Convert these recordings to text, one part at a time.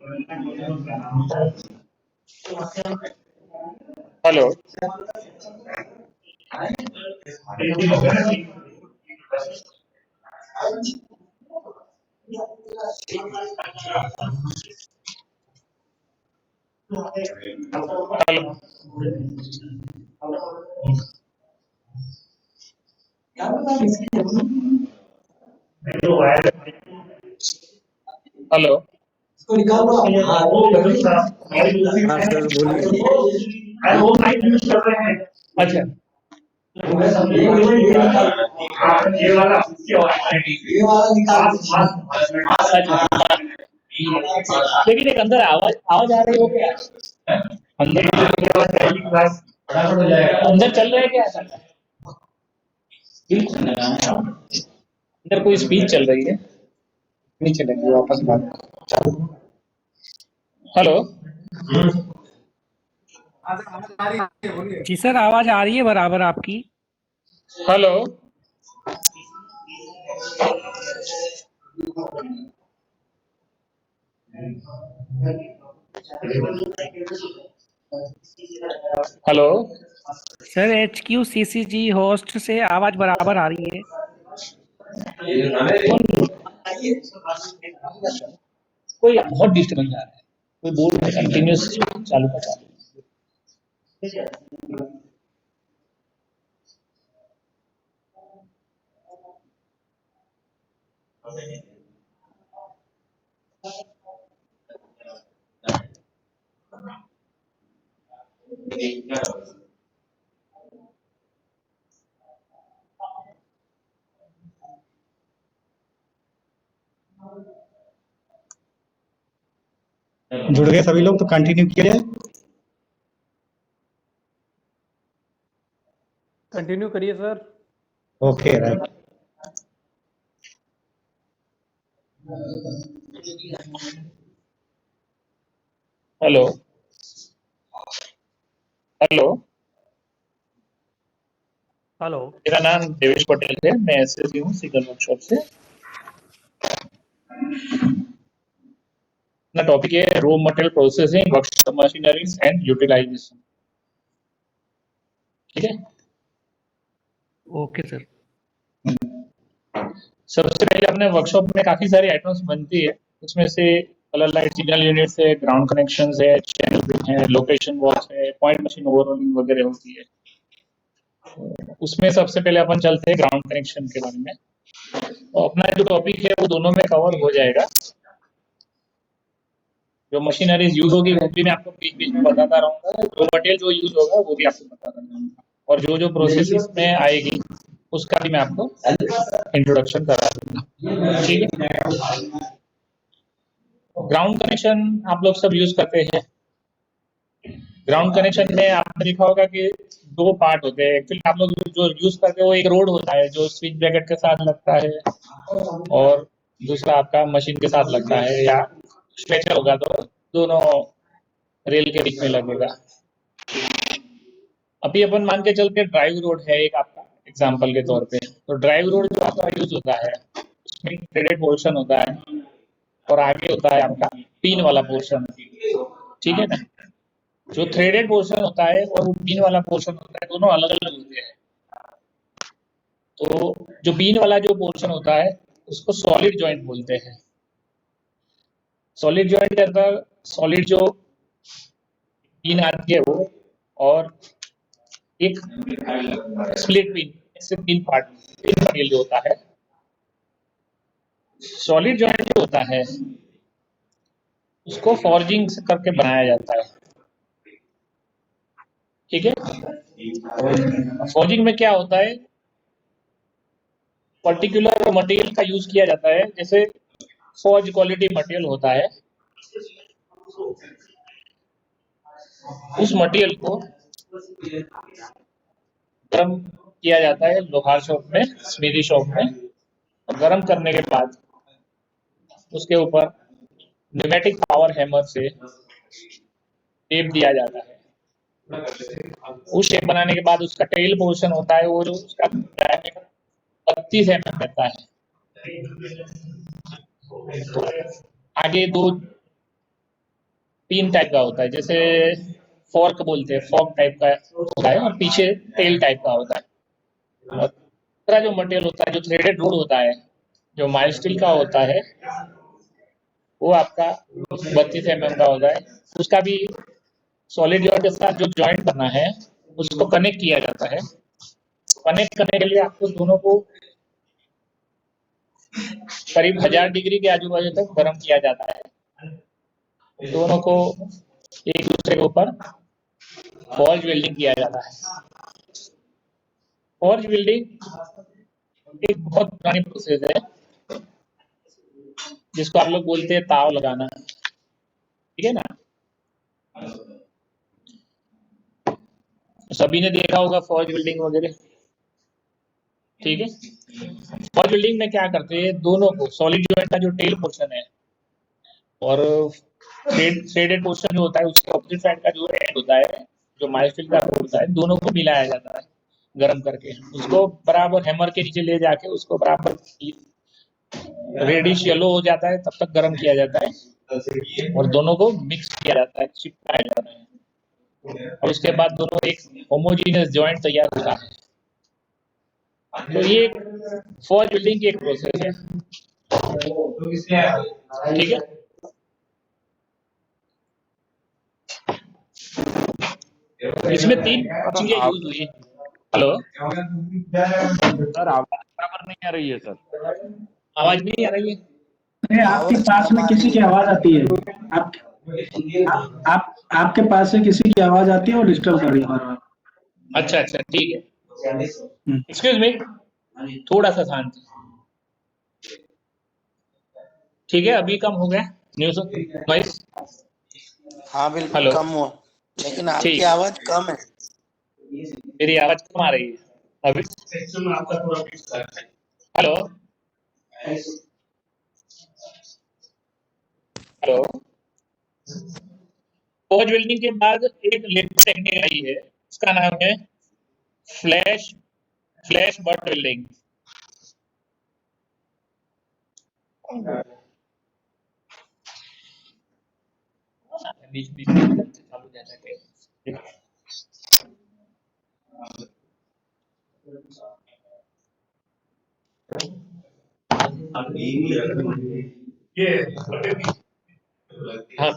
Hello. Hello. Hello. हाँ sir बोलिए। अच्छा, लेकिन एक अंदर आवाज आवाज आ रही हो क्या? अंदर अंदर चल रहा है क्या? अंदर कोई स्पीच चल रही है, नहीं चलेगी, वापस बात। हेलो। जी सर, आवाज आ रही है बराबर आपकी। Hello. Hello. Sir HQCCG host से आवाज बराबर आ रही है। कोई बहुत डिस्टर्बेंस आ रहा है, कोई बोल रहा है कंटिन्यूस चालू कर रहा है। जुड़ गए सभी लोग तो कंटिन्यू किया जाए। कंटिन्यू करिए sir. Okay right. Hello. Hello. Hello. मेरा नाम देवेश पटेल है, मैं एसएससी हूँ सिकल वर्कशॉप से। अपना टॉपिक है raw material processing, workshop machineries and utilization. ठीक है। Okay sir. सबसे पहले अपने वर्कशॉप में काफी सारी आइटम्स बनती है, उसमें से कलर लाइट सिग्नल यूनिट्स है, ग्राउंड कनेक्शंस है, चैनल पिन है, लोकेशन बॉक्स है, पॉइंट मशीन ओवरऑलिंग वगैरह होती है। उसमें सबसे पहले अपन चलते हैं ग्राउंड कनेक्शन के बारे में। तो अपना जो टॉपिक है वो दोनों में कवर हो जाएगा। जो मशीनरीज यूज होगी वो भी मैं आपको बीच बीच में बताता रहूंगा, जो मटेरियल जो यूज होगा वो भी आपको बताता रहूंगा, और जो जो प्रोसेस में आएगी उसका भी मैं आपको इंट्रोडक्शन करा दूंगा। ठीक है। ग्राउंड कनेक्शन आप लोग सब यूज करते हैं। ग्राउंड कनेक्शन में आपने देखा होगा कि दो पार्ट होते हैं। एक्चुअली आप लोग जो यूज करते हो वो एक रोड होता है जो स्विच ब्रैकेट के साथ लगता है, और दूसरा आपका मशीन के साथ लगता है, या स्ट्रेचर होगा तो दोनों रेल के बीच में लगेगा। अभी अपन मान के चलते ड्राइव रोड है एक आपका एग्जांपल के तौर पे। तो ड्राइव रोड जो आपका यूज होता है उसमें थ्रेडेड पोर्शन होता है, और आगे होता है आपका पिन वाला पोर्शन। ठीक है ना। जो थ्रेडेड पोर्शन होता है और वो पिन वाला पोर्शन होता है, दोनों अलग अलग होते हैं। तो जो पिन वाला जो पोर्शन होता है उसको सॉलिड जॉइंट बोलते हैं। सॉलिड जॉइंट के अंदर सॉलिड जो पिन आती है वो, और एक स्प्लिट पिन, इससे तीन पार्ट पिन मटेरियल जो होता है। सॉलिड जॉइंट जो होता है उसको फॉर्जिंग करके बनाया जाता है। ठीक है। फॉर्जिंग में क्या होता है, पर्टिकुलर मटेरियल का यूज किया जाता है। जैसे फॉर्ज क्वालिटी मटेरियल होता है, उस मटेरियल को गर्म किया जाता है लोहार शॉप में, स्मिदी शॉप में। और गर्म करने के बाद उसके ऊपर न्यूमेटिक पावर हैमर से टेप दिया जाता है। उस शेप बनाने के बाद उसका टेल पोर्शन होता है वो जो उसका 32 mm रहता है। तो आगे दो तीन टाइप का होता है, जैसे फॉर्क बोलते हैं, फॉर्क टाइप का होता है, और पीछे टेल टाइप का होता है। और दूसरा जो मटेरियल होता है, जो थ्रेडेड रोड होता है, जो माइल्ड स्टील का होता है, वो आपका 32 mm का होता है। उसका भी सॉलिड जॉइंट के साथ जो जॉइंट करना है, उसको कनेक्ट किया जाता है। कनेक्ट करने के लिए आपको दोनों को करीब 1000 डिग्री के आजू बाजू तक गर्म किया जाता है। दोनों को एक दूसरे के ऊपर फॉर्ज वेल्डिंग किया जाता है। फॉर्ज वेल्डिंग एक बहुत पुरानी प्रोसेस है, जिसको आप लोग बोलते हैं ताव लगाना, ठीक है ना। सभी ने देखा होगा फॉर्ज वेल्डिंग वगैरह, ठीक है। फॉर्ज वेल्डिंग में क्या करते हैं, दोनों को सॉलिड जॉइंट का जो टेल पोर्शन है और थ्रेडेड पोर्शन जो होता है, उसके ऑपोजिट साइड का जो एंड होता है, जो माइल्ड का होता है, दोनों को मिलाया जाता है गर्म करके। उसको बराबर हैमर के नीचे ले जाके उसको बराबर रेडिश येलो हो जाता है, तब तक गर्म किया जाता है और दोनों को मिक्स किया जाता है, चिपकाया जाता है, और उसके बाद दोनों एक होमोजीनियस जॉइंट तैयार होता है। तो ये फॉर्ज वेल्डिंग की एक प्रोसेस है, ठीक है। इसमें तीन चीजें यूज हुई। हेलो सर, आवाज बराबर नहीं आ रही है सर। आवाज नहीं आ रही है? अरे आपके पास में किसी की आवाज आती है। आपके पास से किसी की आवाज आती है और डिस्टर्ब कर रही है बार बार। अच्छा अच्छा, ठीक है। एक्सक्यूज मी, थोड़ा सा शांत। ठीक है, अभी कम हो गया न्यूज नॉइस। हाँ बिल्कुल हेलो, कम हुआ, लेकिन आपकी ठीक। आवाज कम है। मेरी आवाज कम आ रही है अभी? Hello hello. फॉर्ज वेल्डिंग के बाद एक लेटेस्ट टेक्निक आई है, उसका नाम है फ्लैश बट वेल्डिंग। बीच बीच में चालू जाता है। हाँ,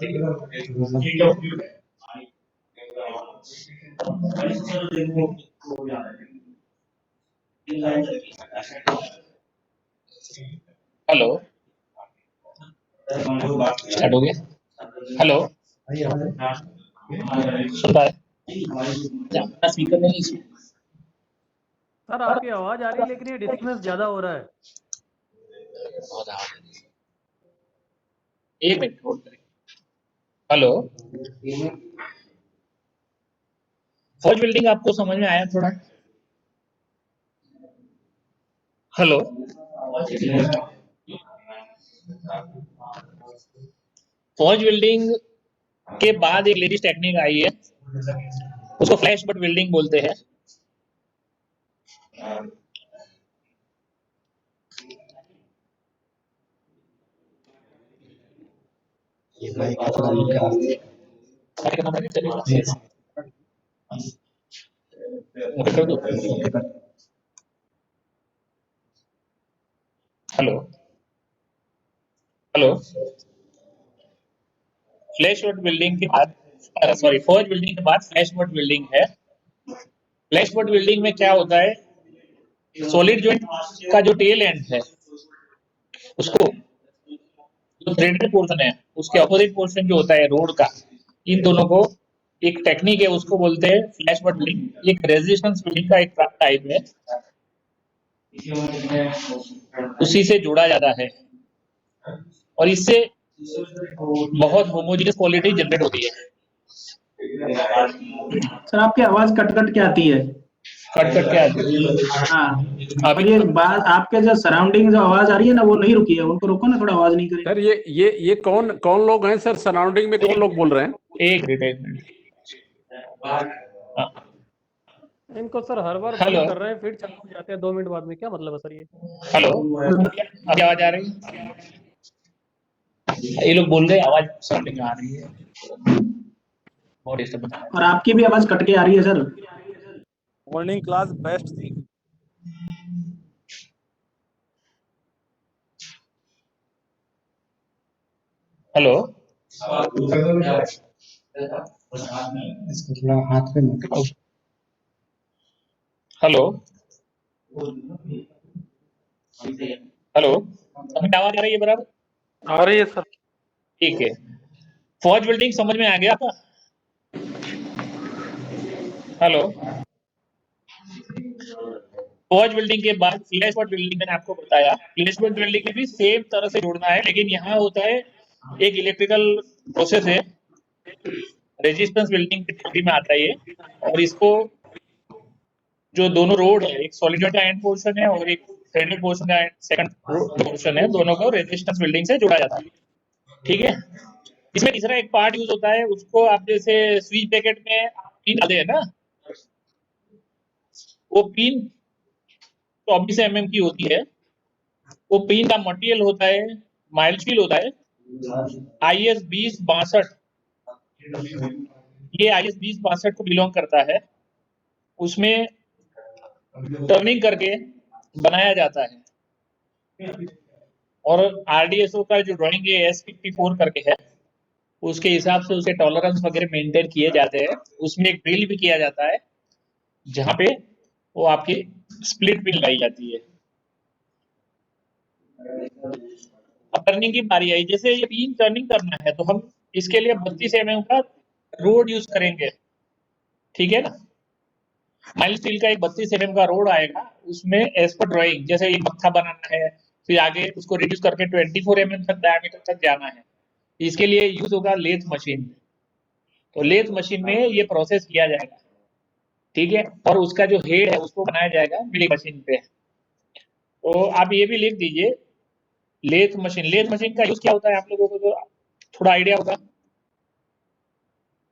हेलो, स्टार्ट हो गया। हेलो, सुन पा रहे? अपना स्पीकर नहीं इसमें। सर आपकी आवाज आ रही है, लेकिन ये डिस्टर्बेंस ज्यादा हो रहा है। बहुत आवाज आ रही है। एक मिनट होल्ड करें। हेलो, फॉर्ज वेल्डिंग आपको समझ में आया थोड़ा? हेलो, फॉर्ज वेल्डिंग के बाद एक लेटेस्ट टेक्निक आई है, उसको फ्लैश बट वेल्डिंग बोलते हैं। Hello hello, flash butt welding के बाद, सॉरी, फॉर्ज वेल्डिंग के बाद फ्लैश बट वेल्डिंग है। फ्लैश बट वेल्डिंग में क्या होता है, सॉलिड जॉइंट का जो टेल एंड है, उसको जो थ्रेडेड पोर्शन है, उसके अपोजिट पोर्शन जो होता है रोड का, इन दोनों को एक टेक्निक है, उसको बोलते हैं फ्लैश बट वेल्डिंग। एक रेजिस्टेंस वेल्डिंग का एक टाइप है, उसी से जोड़ा जाता है और इससे बहुत होमोजेनियस क्वालिटी जनरेट होती है। सर आपकी आवाज कट कट के आती है। कट कट के आती है। हाँ, और ये बात आपके जो सराउंडिंग जो आवाज आ रही है ना, वो नहीं रुकी है, उनको रोको ना, थोड़ा आवाज नहीं करे। सर ये कौन कौन लोग हैं सर? सराउंडिंग में कौन लोग बोल रहे हैं? एक मिनट। इनको सर हर बार हेलो। बंद कर रहे हैं, फिर चालू हो जाते हैं 2 मिनट बाद में, क्या मतलब है सर ये? हेलो, अभी आवाज आ रही है? ये लोग बोल रहे हैं आवाज साउंडिंग आ रही है। बहुत डिस्टर्ब। और आपकी भी आवाज कट के आ रही है सर। मॉर्निंग क्लास बेस्ट थी। हेलो, इसको थोड़ा हाथ पे मत। हेलो, हेलो, हमें आवाज आ रही है बराबर? आ रही है सर। ठीक है, फौज बिल्डिंग समझ में आ गया था? हेलो, फौज बिल्डिंग के बाद फ्लैशबॉट बिल्डिंग मैंने आपको बताया। फ्लैशबॉट बिल्डिंग में भी सेम तरह से जोड़ना है, लेकिन यहाँ होता है एक इलेक्ट्रिकल प्रोसेस है, रेजिस्टेंस बिल्डिंग की थ्योरी में आता है ये। और इसको जो दोनों रोड है, एक सॉलिडरी का एंड पोर्शन है और एक थ्रेडेड पोर्शन का सेकंड पोर्शन है, दोनों को रेजिस्टेंस बिल्डिंग से जोड़ा जाता है। ठीक है, इसमें तीसरा एक पार्ट यूज होता है, उसको आप जैसे स्विच पैकेट में पिन डालते हैं ना, वो पिन 24 mm की होती है। वो पिन का मटेरियल होता है, माइल्ड स्टील होता है, IS 2062। ये IS 2062 को बिलोंग करता है। उसमें टर्निंग करके बनाया जाता है। और RDSO का जो ड्राइंग है S54 करके है, उसके हिसाब से उसे टॉलरेंस वगैरह मेंटेन किए जाते हैं। उसमें एक ड्रिल भी किया जाता है जहां पे वो आपकी स्प्लिट पिन लगाई जाती है। अब टर्निंग की बारी आई, जैसे ये पिन टर्निंग करना है तो हम इसके लिए 32 mm का रोड यूज करेंगे। ठीक है ना, माइल्ड स्टील का एक 32 mm का रोड आएगा, उसमें एज पर ड्राइंग जैसे ये मत्था बनाना है, फिर आगे उसको रिड्यूस करके 24 mm तक डायमीटर तक जाना है। इसके लिए यूज होगा लेथ मशीन। तो लेथ मशीन में ये प्रोसेस किया जाएगा। ठीक है, और उसका जो हेड है उसको बनाया जाएगा मिलिंग मशीन पे। तो आप ये भी लिख दीजिए लेथ मशीन। लेथ मशीन का यूज क्या होता है, आप लोगों को तो थोड़ा आइडिया होगा,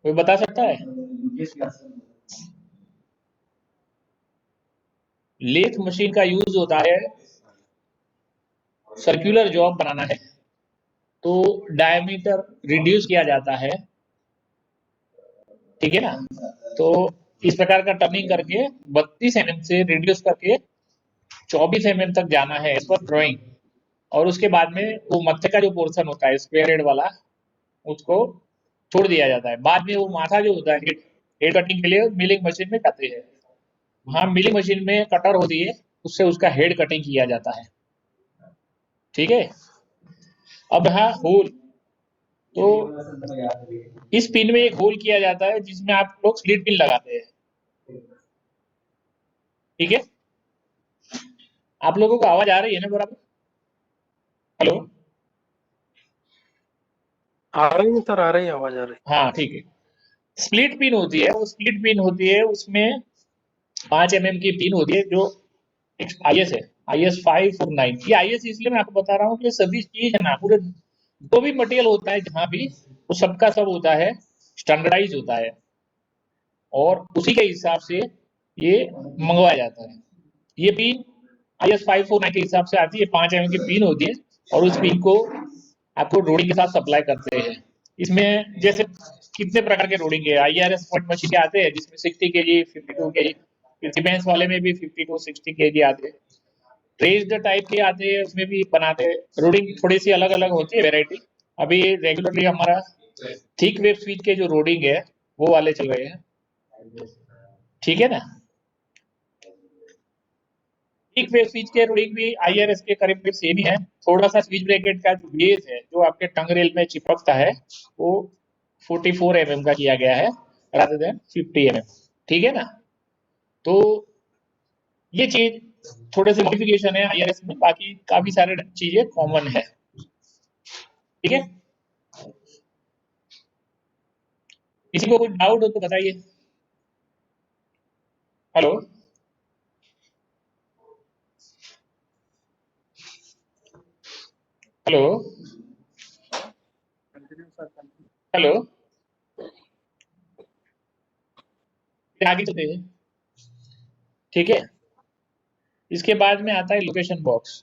कोई बता सकता है? लेथ मशीन का यूज होता है सर्कुलर जॉब बनाना है, तो डायमीटर रिड्यूस किया जाता है। ठीक है ना, तो इस प्रकार का टर्निंग करके 32 mm से रिड्यूस करके 24 mm तक जाना है इस पर ड्राइंग। और उसके बाद में वो मत्थे का जो पोर्शन होता है स्क्वायर हेड वाला, उसको छोड़ दिया जाता है। बाद में वो माथा जो होता है हेड कटिंग के लिए मिलिंग मशीन में जाते हैं। वहां मिलिंग मशीन में कटर होती है, उससे उसका हेड कटिंग किया जाता है। ठीक है, अब रहा होल। तो इस पिन में एक होल किया जाता है जिसमें आप लोग स्लिट पिन लगाते हैं। ठीक है, आप लोगों को आवाज आ रही है ना बराबर? हेलो, आ रही है सर, आ रही है, आवाज आ रही हाँ ठीक है। स्प्लिट पिन होती है, वो स्प्लिट पिन होती है, उसमें 5 mm की पिन होती है जो IS है, IS 549। ये IS इसलिए मैं आपको बता रहा हूँ कि सभी चीज है ना, पूरे जो भी मटेरियल होता है जहां भी, वो सबका सब होता है स्टैंडर्डाइज होता है, और उसी के हिसाब से ये मंगवाया जाता है। ये पिन IS 549 के हिसाब से आती है, 5 mm की पिन होती है, और उस पिन को आपको रोडिंग के साथ सप्लाई करते हैं। इसमें जैसे कितने प्रकार के रोडिंग है, IRS पॉइंट मशीन के आते हैं जिसमें 60 kg 52 kg, फिर सीमेंस वाले में भी 52 60 kg आते हैं, रेज्ड टाइप के आते हैं, उसमें भी बनाते हैं। रोडिंग थोड़ी सी अलग अलग होती है, वेराइटी। अभी रेगुलरली हमारा थिक वेब स्विच के जो रोडिंग है वो वाले चल रहे हैं। ठीक है ना, थिक वेब स्विच के रोडिंग भी IRS के करीब सेम ही है। थोड़ा सा स्विच ब्रैकेट का जो बेस है जो आपके टंग रेल में चिपकता है, वो 44 mm का किया गया है रादर देन 50 mm। ठीक है ना, तो ये चीज थोड़े से मॉडिफिकेशन है IRS में, बाकी काफी सारे चीजें कॉमन है। ठीक है, किसी को कुछ डाउट हो तो बताइए। हेलो, हेलो, हेलो, आगे चलते हैं। ठीक है, इसके बाद में आता है लोकेशन बॉक्स।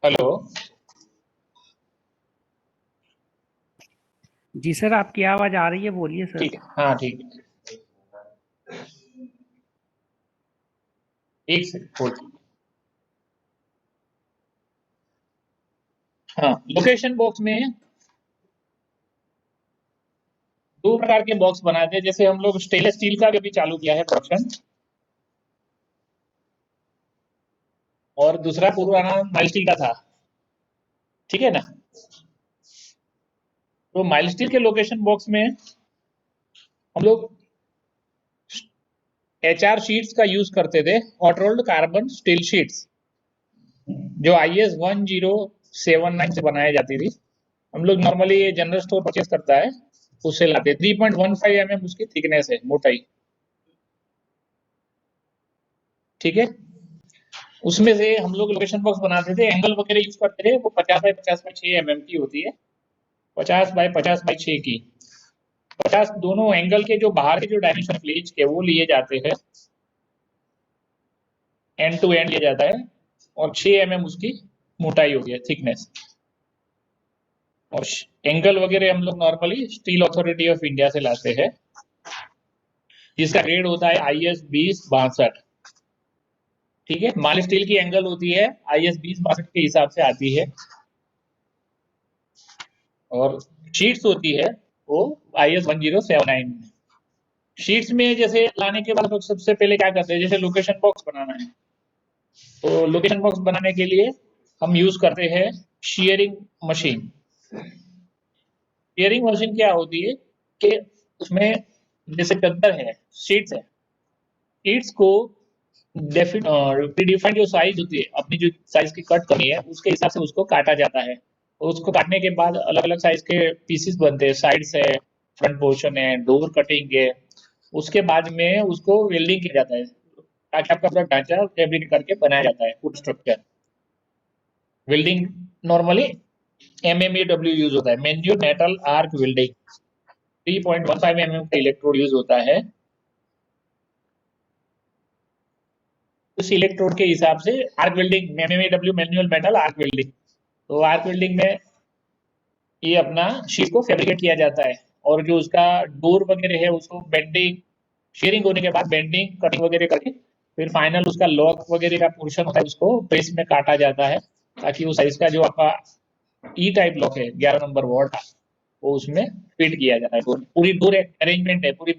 हेलो। जी सर, आपकी आवाज आ रही है, बोलिए सर। ठीक है, हाँ ठीक है, एक सेकंड होल्ड। हाँ, लोकेशन बॉक्स में दो प्रकार के बॉक्स बनाते हैं। जैसे हम लोग स्टेनलेस स्टील का भी अभी चालू किया है प्रोडक्शन, और दूसरा पुराना माइल्ड स्टील का था, ठीक है ना। तो माइल्ड स्टील के लोकेशन बॉक्स में हम लोग HR शीट्स का यूज करते थे, hot rolled carbon steel sheets, जो IS 1079 से बनाई जाती थी। हम लोग नॉर्मली ये जनरल स्टोर परचेस करता है, उससे लाते। 3.15 mm उसकी थिकनेस है, मोटाई, ठीक है। उसमें से हम लोग लोकेशन बॉक्स बनाते थे, एंगल वगैरह यूज करते थे। वो 50 बाय 50 बाय 6 mm की होती है, 50 बाय 50 बाय 6 की। 50 दोनों एंगल के जो बाहर के जो डायमेंशन प्लीज के वो लिए जाते हैं, एंड टू एंड लिया जाता है, और 6 mm उसकी मोटाई होती है, थिकनेस। और एंगल वगैरह हम लोग normally steel authority of India से लाते हैं, जिसका ग्रेड होता है IS 2062, ठीक है। माइल्ड स्टील की एंगल होती है IS 2062 के हिसाब से आती है, और शीट्स होती है वो IS 1079। शीट्स में जैसे लाने के बाद लोग सबसे पहले क्या करते हैं, जैसे लोकेशन बॉक्स बनाना है, तो लोकेशन बॉक्स बनाने के लिए हम यूज करते हैं शेयरिंग मशीन। शेयरिंग मशीन क्या होती है कि उसमें जैसे चद्दर है, शीट्स है, शीट्स को डिफाइंड जो साइज होती है, अपनी जो साइज की कट करनी है उसके हिसाब से उसको काटा जाता है। उसको काटने के बाद अलग अलग साइज के पीसेस बनते हैं, साइड्स है, फ्रंट पोर्शन है, डोर कटिंग है। उसके बाद में उसको वेल्डिंग किया जाता है, ताकि आपका पूरा ढांचा फैब्रिक करके बनाया जाता है, foot structure. Welding normally MMAW use होता है, manual metal arc welding. 3.15 mm का इलेक्ट्रोड यूज होता है। उस इलेक्ट्रोड के हिसाब से arc welding, MMAW manual metal arc welding. तो आर्क वेल्डिंग में ये अपना शीट को फैब्रिकेट किया जाता है, और जो उसका डोर वगैरह है उसको बेंडिंग, शेयरिंग होने के बाद बेंडिंग कटिंग वगैरह करके फिर फाइनल उसका लॉक वगैरह का पोर्शन होता है उसको प्रेस में काटा जाता है, ताकि वो साइज का जो आपका E टाइप लॉक है 11 नंबर वॉर्ड का, वो उसमें फिट किया जाता है। पूरी डोर अरेंजमेंट है, पूरी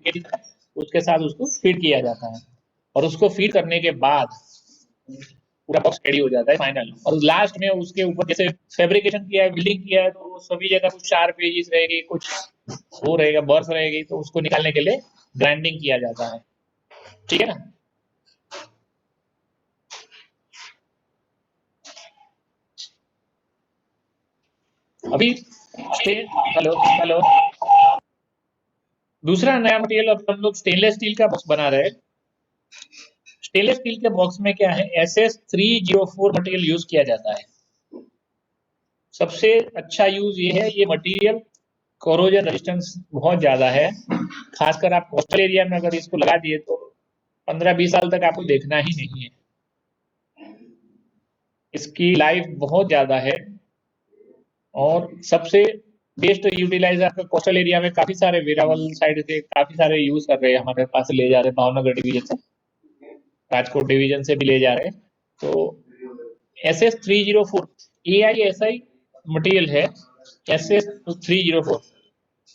उसके साथ उसको फिट किया जाता है, और उसको फिट करने के बाद पूरा बॉक्स रेडी हो जाता है फाइनल। और लास्ट में उसके ऊपर जैसे फैब्रिकेशन किया है, बिल्डिंग किया है, तो सभी जगह कुछ शार्प एजेस रहेगी, कुछ वो रहेगा, बर्फ रहेगी, तो उसको निकालने के लिए ग्राइंडिंग किया जाता है, ठीक है ना। अभी हेलो हेलो, दूसरा नया मटेरियल अब हम लोग स्टेनलेस स्टील का बॉक्स बना रहे हैं। स्टेनलेस स्टील के बॉक्स में क्या है, SS304 मटेरियल यूज किया जाता है। सबसे अच्छा यूज ये है, ये मटेरियल कोरोजन रेजिस्टेंस बहुत ज्यादा है। खासकर आप कोस्टल एरिया में अगर इसको लगा दिए तो 15-20 साल तक आपको देखना ही नहीं है। इसकी लाइफ बहुत ज्यादा है, और सबसे बेस्ट यूटिलाइज आपका कोस्टल एरिया में काफी सारे वेरावल साइड से काफी सारे यूज कर रहे हैं, हमारे पास ले जा रहे हैं, भावनगर डिवीजन से, राजकोट डिवीजन से भी ले जा रहे हैं। तो SS304 AISI मटेरियल है। SS304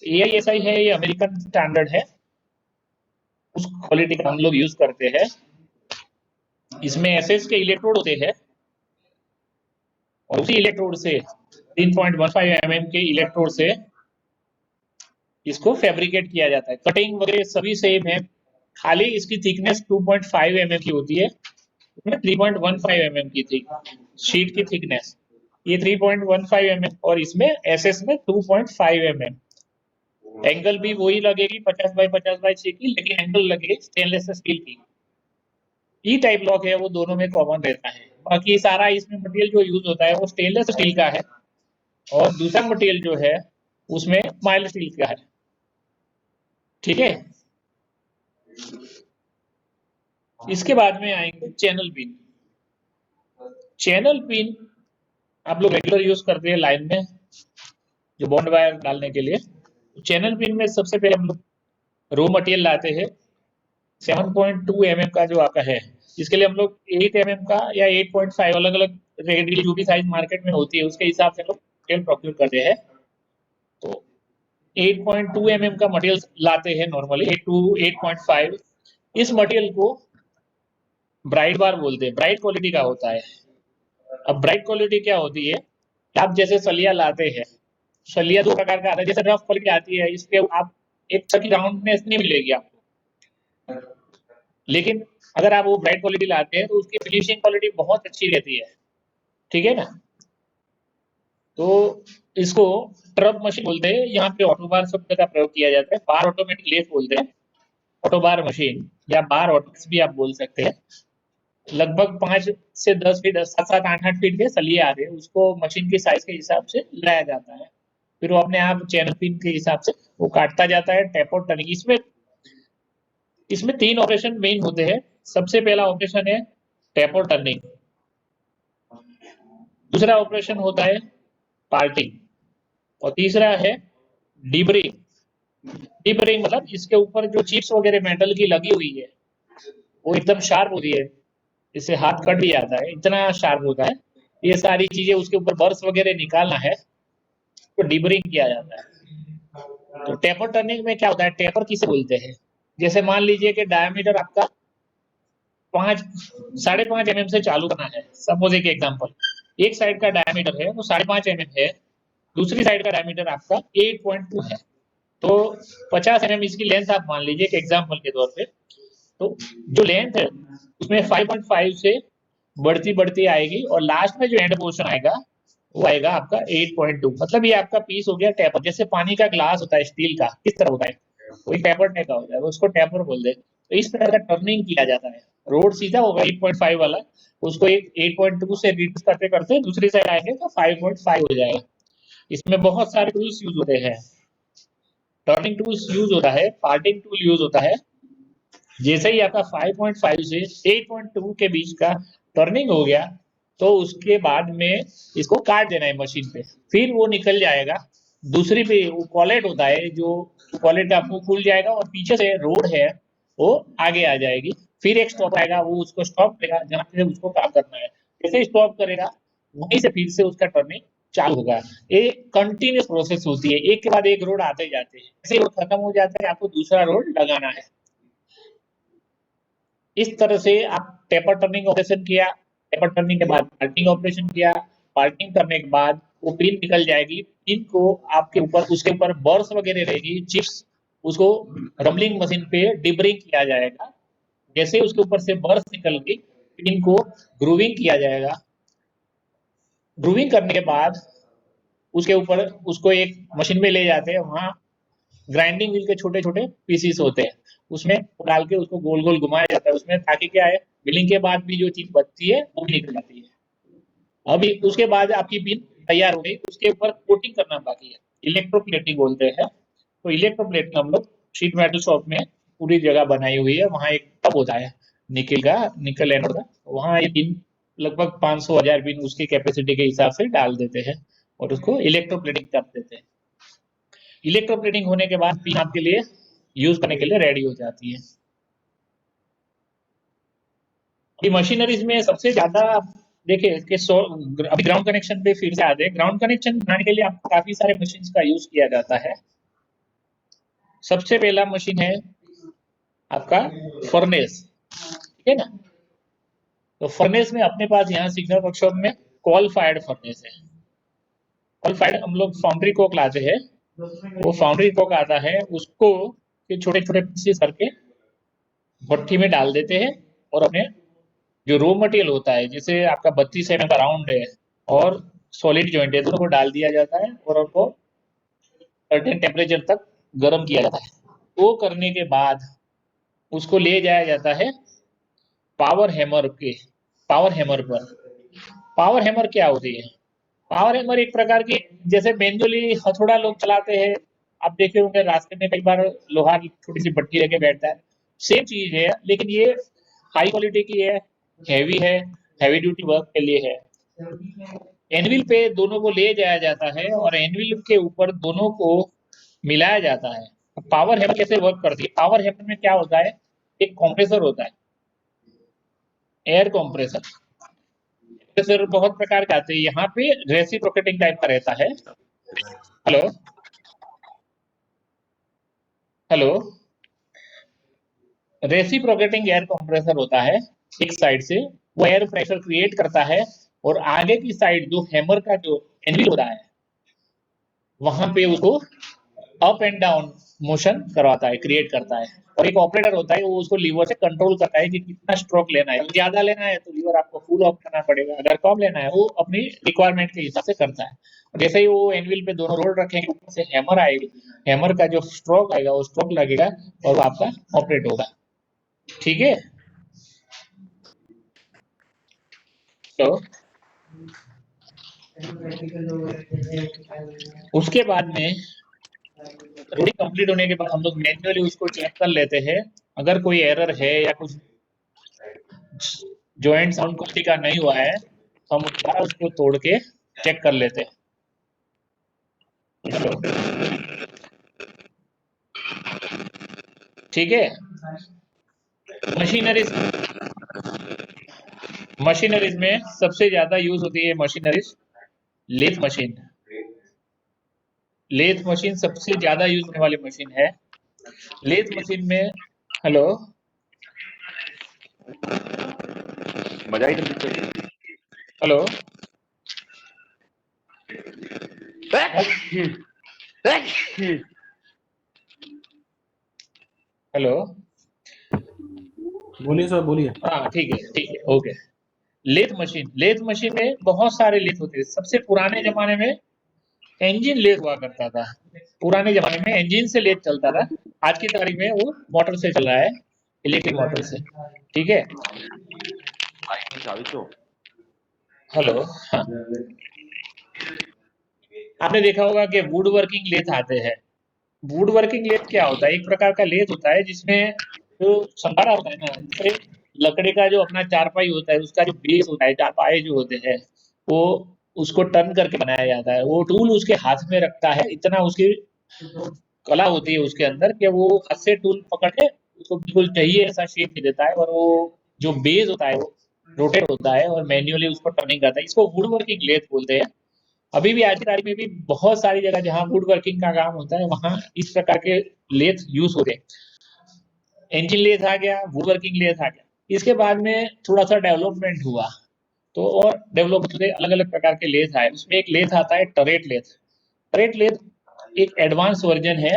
AISI है, ये अमेरिकन स्टैंडर्ड है, उस क्वालिटी का हम लोग यूज करते हैं। इसमें SS के इलेक्ट्रोड होते हैं, और उसी इलेक्ट्रोड से 3.15 mm के इलेक्ट्रोड से इसको फैब्रिकेट किया जाता है। कटिंग वगैरह सभी सेम है, खाली इसकी थिकनेस 2.5 mm की होती है, 3.15 mm की थी शीट की थिकनेस, ये 3.15 mm, और इसमें SS में 2.5 mm। एंगल भी वही लगेगी 50 बाय 50 बाय 6 की, लेकिन एंगल लगेगी स्टेनलेस स्टील की। E टाइप लॉक है, वो दोनों में कॉमन रहता है। बाकी सारा इसमें मटेरियल जो यूज होता है वो स्टेनलेस स्टील का है, और दूसरा मटेरियल जो है उसमें माइल्ड स्टील का है। ठीक है। इसके बाद में आएंगे चैनल पिन। चैनल पिन आप लोग रेगुलर यूज करते हैं लाइन में जो बॉन्ड वायर डालने के लिए। चैनल पिन में सबसे पहले हम लोग रो मटेरियल लाते हैं 7.2 mm का जो आपका है। इसके लिए हम लोग 8 mm का या 8.5 अलग अलग रेडी जो भी साइज मार्केट में होती है उसके हिसाब से हम लोग मटेरियल प्रोक्योर करते हैं। तो 8.2 mm का मटेरियल लाते हैं नॉर्मली, 8 to 8.5। इस मटेरियल को ब्राइट बार बोलते हैं, ब्राइट क्वालिटी का होता है। अब ब्राइट क्वालिटी क्या होती है, आप जैसे सलिया लाते हैं, सलिया दो प्रकार का आता है। जैसे रफ क्वालिटी आती है, इसके आप एक की राउंडनेस नहीं मिलेगी आपको, लेकिन अगर आप वो ब्राइट क्वालिटी लाते हैं तो उसकी फिनिशिंग क्वालिटी बहुत अच्छी रहती है, ठीक है ना। तो इसको ट्रब मशीन बोलते हैं, यहाँ पे ऑटो बार शब्द का प्रयोग किया जाता है। बार ऑटोमेटिक लेथ बोलते हैं, ऑटो बार मशीन या बार ऑटोमेटिक्स भी आप बोल सकते हैं। लगभग 5 से 10 फीट, 7-7, 8-8 फीट के सलिए आते हैं, उसको मशीन की साइज के हिसाब से लाया जाता है। फिर वो अपने आप चैनल पिन के हिसाब से वो काटता जाता है। टैप और टर्निंग, इसमें 3 ऑपरेशन मेन होते हैं। सबसे पहला ऑपरेशन है टैप और टर्निंग, दूसरा ऑपरेशन होता है पार्टिंग, और तीसरा है डिबरिंग। डिबरिंग मतलब इसके ऊपर जो चिप्स वगैरह मेटल की लगी हुई है वो एकदम शार्प होती है, इससे हाथ कट भी जाता है, इतना शार्प होता है। ये सारी चीजें उसके ऊपर बर्स वगैरह निकालना है तो डिबरिंग किया जाता है। तो टेपर टर्निंग में क्या होता है, टेपर किसे बोलते हैं, जैसे मान लीजिए कि डायमीटर आपका 5.5 mm से चालू करना है। सपोज एक एग्जांपल, एक साइड का डायमीटर है वो 5.5 mm है, दूसरी साइड का डायमीटर आपका 8.2 है, तो 50 mm इसकी लेंथ आप मान लीजिए एक एग्जांपल के तौर पे। तो जो लेंथ है उसमें 5.5 से बढ़ती बढ़ती आएगी और लास्ट में जो एंड पोर्शन आएगा वो आएगा आपका 8.2। मतलब ये आपका पीस हो गया टेपर। जैसे पानी का ग्लास होता है स्टील का, किस तरह होता है, वही टेपर टाइप का होता है, उसको टेपर बोलते हैं। तो इस तरह का टर्निंग किया जाता है। रोड सीधा होगा 8.5 वाला, उसको एक 8.2 से रिड्यूस करते करते दूसरी साइड आएंगे तो 5.5 हो जाएगा। इसमें बहुत सारे टूल्स यूज होते हैं, टर्निंग टूल्स यूज होता है, पार्टिंग टूल यूज होता है। जैसे ही आपका 5.5 से 8.2 के बीच का टर्निंग हो गया तो उसके बाद में इसको काट देना है मशीन पे, फिर वो निकल जाएगा। दूसरी पे वो कॉलेट होता है, जो कॉलेट आपको खुल जाएगा और पीछे से रोड है वो आगे आ जाएगी। फिर एक स्टॉप आएगा, वो उसको स्टॉप करेगा जहाँ से उसको काम करना है। जैसे स्टॉप करेगा वहीं से फिर से उसका टर्निंग चालू होगा। ये कंटिन्यूस प्रोसेस होती है, एक के बाद एक रोड आते जाते हैं। जैसे रोड खत्म हो जाता है आपको दूसरा रोड लगाना है। इस तरह से आप टेपर टर्निंग ऑपरेशन किया, टेपर टर्निंग के बाद पार्टिंग ऑपरेशन किया, पार्टिंग करने के बाद वो पिन निकल जाएगी। पिन को आपके ऊपर, उसके ऊपर बर्स वगैरह रहेगी, चिप्स, उसको रमलिंग मशीन पे डिबरिंग किया जाएगा। जैसे उसके ऊपर से बर्स निकल गई, पिन को ग्रूविंग किया जाएगा। ग्रूविंग करने के बाद उसके ऊपर उसको एक मशीन में ले जाते हैं, वहाँ ग्राइंडिंग व्हील के छोटे छोटे पीसीस होते हैं, उसमें डाल के उसको गोल गोल घुमाया जाता है उसमें, ताकि क्या है मिलिंग के बाद भी जो चीज बचती है वो भी निकल जाती है। अभी उसके बाद आपकी पिन तैयार हो गई, उसके ऊपर कोटिंग करना बाकी है, इलेक्ट्रोप्लेटिंग बोलते हैं। तो इलेक्ट्रोप्लेटिंग हम लोग शीट मेटल शॉप में पूरी जगह बनाई हुई है, वहाँ एक टब होता है निकल का, निकल एनोड का, वहाँ ये पिन लगभग 500-1000 पिन उसकी कैपेसिटी के हिसाब से डाल देते हैं और उसको इलेक्ट्रोप्लेटिंग कर देते हैं। इलेक्ट्रोप्लेटिंग होने के बाद पिन आपके लिए यूज करने के लिए रेडी हो जाती है। अभी मशीनरीज में सबसे ज्यादा देखिए कि अभी ग्राउंड कनेक्शन पे फिर से आते हैं। ग्राउंड कनेक्शन बनाने के लिए आपको काफी सारे मशीन का यूज किया जाता है। सबसे पहला मशीन है आपका फर्नेस, ठीक है ना। तो फर्नेस में अपने पास यहाँ सिग्नल वर्कशॉप में कॉल फायर्ड फर्नेस है। कॉल फायर्ड हम लोग फाउंड्री कोक लाते हैं, वो फाउंड्री कोक आता है, उसको छोटे छोटे पीसेस करके भट्टी में डाल देते हैं और अपने जो रो मटेरियल होता है, जैसे आपका 32 mm का राउंड है और सॉलिड जॉइंट है, दोनों को डाल दिया जाता है और उनको सर्टेन टेम्परेचर तक गर्म किया जाता है। वो करने के बाद उसको ले जाया जाता है पावर हैमर पर। पावर हैमर क्या होती है, पावर हैमर एक प्रकार की, जैसे मैनुअली हथौड़ा लोग चलाते हैं आप देखे होंगे रास्ते में कई बार लोहा की छोटी सी भट्टी लेके बैठता है, सेम चीज है, लेकिन ये हाई क्वालिटी की है, हैवी ड्यूटी वर्क के लिए है। एनविल पे दोनों को ले जाया जाता है और एनविल के ऊपर दोनों को मिलाया जाता है। पावर हैमर कैसे वर्क करती है? पावर हैमर में क्या होता है, एक कंप्रेसर होता है, एयर कंप्रेसर। कंप्रेसर बहुत प्रकार के आते हैं, यहाँ पे रेसिप्रोकेटिंग टाइप का रहता है। Hello hello reciprocating air compressor होता है, एक साइड से वो एयर प्रेशर क्रिएट करता है और आगे की साइड जो हैमर का जो एनविल होता है वहां पे उसको अप एंड डाउन मोशन करवाता है, क्रिएट करता है। और एक ऑपरेटर होता है, वो उसको लीवर से कंट्रोल करता है कि कितना स्ट्रोक लेना है। ज्यादा लेना है तो लीवर आपको फुल ऑफ करना पड़ेगा, अगर कम लेना है वो अपनी रिक्वायरमेंट के हिसाब से करता है। जैसे ही वो एनविल पे दोनों रोड रखेंगे, ऊपर से हैमर आएगी, हैमर का जो स्ट्रोक आएगा वो स्ट्रोक लगेगा और वो आपका ऑपरेट होगा। ठीक है, तो उसके बाद में रोडिंग कंप्लीट होने के बाद हम लोग मैन्युअली उसको चेक कर लेते हैं। अगर कोई एरर है या कुछ जॉइंट साउंड क्वालिटी का नहीं हुआ है, हम दोबारा उसको तोड़ के चेक कर लेते हैं। ठीक है, मशीनरीज में सबसे ज्यादा यूज होती है machineries lathe machine. Lathe machine सबसे ज्यादा यूज होने वाली मशीन है। लेथ मशीन में हेलो बजाई तो पिक्चर। हेलो हेलो बोलिए सर, बोलिए। हाँ ठीक है ओके। लेथ मशीन में बहुत सारे लेथ होते हैं। सबसे पुराने जमाने में इंजन लेथ हुआ करता था, पुराने जमाने में इंजन से लेथ चलता था। आज की तारीख में वो मोटर से चल रहा है, इलेक्ट्रिक मोटर से। ठीक है, हेलो हाँ। आपने देखा होगा कि वुड वर्किंग लेथ आते हैं। वुड वर्किंग लेथ क्या होता है? एक प्रकार का लेथ होता है जिसमें जो संभारा होता है ना, जैसे लकड़ी का जो अपना चारपाई होता है, उसका जो बेस होता है, चारपाई जो होते हैं वो उसको टर्न करके बनाया जाता है। वो टूल उसके हाथ में रखता है, इतना उसकी कला होती है उसके अंदर कि वो हाथ से टूल पकड़ के उसको बिल्कुल चाहिए ऐसा शेप दे देता है। और वो जो बेस होता है वो रोटेट होता है और मैन्युअली उसको टर्निंग करता है। इसको वुड वर्किंग लेथ बोलते हैं। अभी भी आज की तारीख में भी बहुत सारी जगह जहाँ वुड वर्किंग का काम होता है वहां इस प्रकार के लेथ यूज होते हैं। इंजन लेथ आ गया, वुड वर्किंग लेथ आ गया। इसके बाद में थोड़ा सा डेवलपमेंट हुआ तो और डेवलप होते अलग अलग प्रकार के लेथ आए। उसमें एक लेथ आता है टरेट लेथ। टरेट लेथ एक एडवांस वर्जन है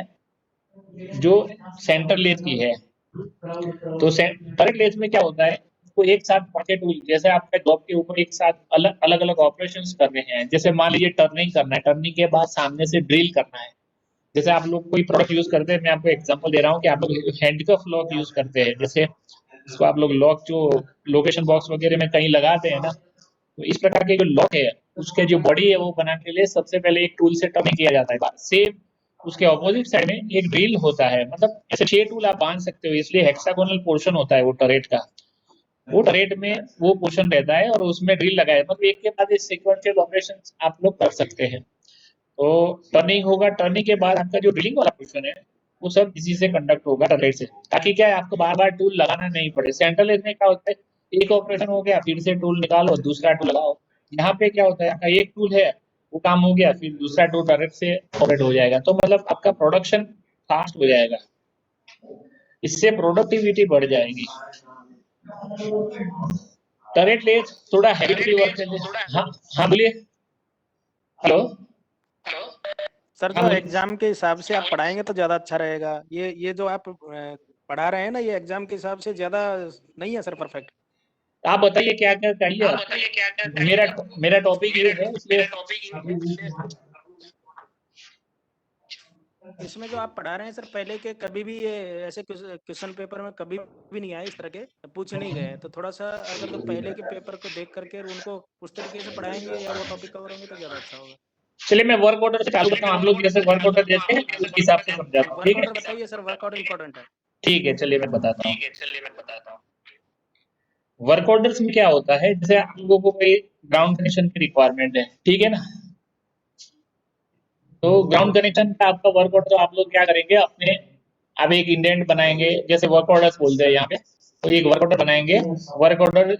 जो सेंटर लेथ की है। तो टरेट लेथ में क्या होता है, तो एक साथ पॉकेट टूल, जैसे आपके जॉब के ऊपर एक साथ अलग अलग ऑपरेशंस कर रहे हैं। जैसे मान लीजिए टर्निंग करना है, टर्निंग के बाद सामने से ड्रिल करना है। जैसे आप लोग कोई प्रोडक्ट यूज करते हैं, मैं आपको एग्जांपल दे रहा हूँ कि आप लोग हैंडकफ लॉक यूज करते हैं। जैसे इसको आप लोग लॉक जो लोकेशन बॉक्स वगैरह में कहीं लगाते हैं ना, तो इस प्रकार के जो लॉक है उसके जो बॉडी है वो बनाने के लिए सबसे पहले एक टूल से टर्निंग किया जाता है। सेम उसके ऑपोजिट साइड में एक ड्रिल होता है, मतलब ऐसे 6 टूल आप बांध सकते हो, इसलिए हेक्सागोनल पोर्शन होता है वो टरेट का। वो टरेट में वो पोर्शन रहता है और उसमें ड्रिल लगा है, मतलब एक के बाद एक सीक्वेंशियल ऑपरेशन आप लोग कर सकते हैं। तो टर्निंग होगा, टर्निंग के बाद आपका जो ड्रिलिंग वाला पोर्शन है वो सब इसी से कंडक्ट होगा टरेट से, ताकि क्या है आपको बार बार टूल लगाना नहीं पड़े। सेंट्रल लेथ में क्या होता है, एक ऑपरेशन हो गया फिर से टूल निकालो दूसरा टूल लगाओ। यहाँ पे क्या होता है, आपका एक टूल है वो काम हो गया फिर दूसरा टूल डायरेक्ट से ऑपरेट हो जाएगा। तो मतलब आपका प्रोडक्शन फास्ट हो जाएगा, इससे प्रोडक्टिविटी बढ़ जाएगी। टरेट लेथ थोड़ा हैवी वर्क है। हाँ हाँ बोलिए। हेलो सर, हाँ जो बोलिए। एग्जाम के हिसाब से आप पढ़ाएंगे तो ज्यादा अच्छा रहेगा। ये जो आप पढ़ा रहे हैं ना, ये एग्जाम के हिसाब से ज्यादा नहीं है सर परफेक्ट। आप बताइए क्या क्या चाहिए। मेरा टॉपिक ये है इसलिए इसमें जो आप पढ़ा रहे हैं सर, पहले के कभी भी ये ऐसे क्वेश्चन पेपर में कभी भी नहीं आए, इस तरह के पूछे नहीं गए। तो थोड़ा सा अगर जो पहले के पेपर को देख करके उनको उस तरीके से पढ़ाएंगे या वो टॉपिक कवर होंगे तो ज्यादा अच्छा होगा। चलिए मैं वर्क ऑर्डर से चालू करता हूँ, आप लोग जैसे वर्क ऑर्डर जैसे उस हिसाब से समझाता हूँ, वर्क ठीक है? ऑर्डर बताइए सर, वर्क ऑर्डर इम्पोर्टेंट है। ठीक है, चलिए मैं बताता हूँ। वर्क ऑर्डर्स में क्या होता है, जैसे आप लोगों को कोई ग्राउंड कनेक्शन की रिक्वायरमेंट है, ठीक है ना? तो ग्राउंड कनेक्शन का आपका वर्क ऑर्डर आप लोग क्या करेंगे, अपने आप एक इंडेंट बनाएंगे, जैसे वर्क ऑर्डर्स बोलते हैं यहाँ पे, तो एक वर्क ऑर्डर बनाएंगे। Work order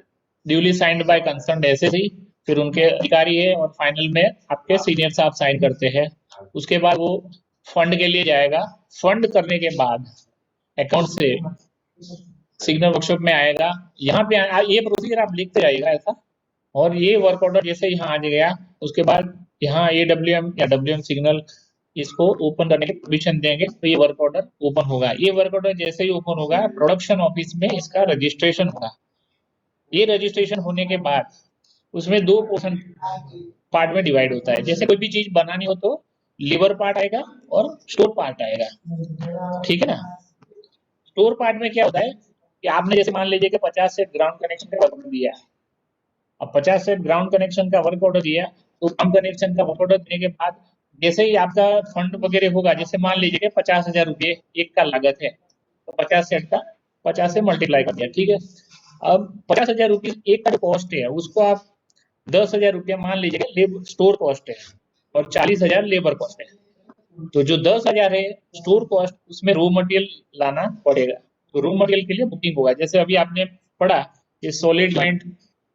duly signed by concern SSC, फिर उनके अधिकारी है, और फाइनल में आपके सीनियर साहब साइन करते हैं। उसके बाद वो फंड के लिए जाएगा। फंड करने के बाद अकाउंट से सिग्नल वर्कशॉप में आएगा। यहाँ पे ये प्रोसीजर आप लिखते जाइएगा ऐसा। और ये वर्क ऑर्डर जैसे यहाँ आ गया, उसके बाद यहाँ AWM या WM सिग्नल इसको ओपन करने की परमिशन देंगे, तो ये वर्क ऑर्डर ओपन होगा। ये वर्क ऑर्डर जैसे ही ओपन होगा, प्रोडक्शन ऑफिस में इसका रजिस्ट्रेशन होगा। ये रजिस्ट्रेशन होने के बाद उसमें दो पोर्शन पार्ट में डिवाइड होता है। जैसे कोई भी चीज बनानी हो तो लीवर पार्ट आएगा और स्टोर पार्ट आएगा, ठीक है ना? स्टोर पार्ट में क्या होता है कि आपने जैसे मान लीजिए कि 50 से ग्राउंड कनेक्शन का वर्क ऑर्डर दिया, अब 50 से ग्राउंड कनेक्शन का वर्क ऑर्डर दिया, तो ग्राउंड कनेक्शन का वर्क ऑर्डर देने के बाद जैसे ही आपका फंड वगैरह होगा, जैसे मान लीजिए कि 50,000 रुपये एक का लागत है, तो 50 सेट का 50 से मल्टीप्लाई कर दिया, ठीक है? अब 50,000 रुपये एक का कॉस्ट है, उसको आप 10,000 रुपया मान लीजिए स्टोर कॉस्ट है, और 40,000 लेबर कॉस्ट है। तो जो 10,000 है स्टोर कॉस्ट, उसमें रो मटेरियल लाना पड़ेगा। तो रो मटेरियल के लिए बुकिंग होगा। जैसे अभी आपने पढ़ा ये सॉलिड जॉइंट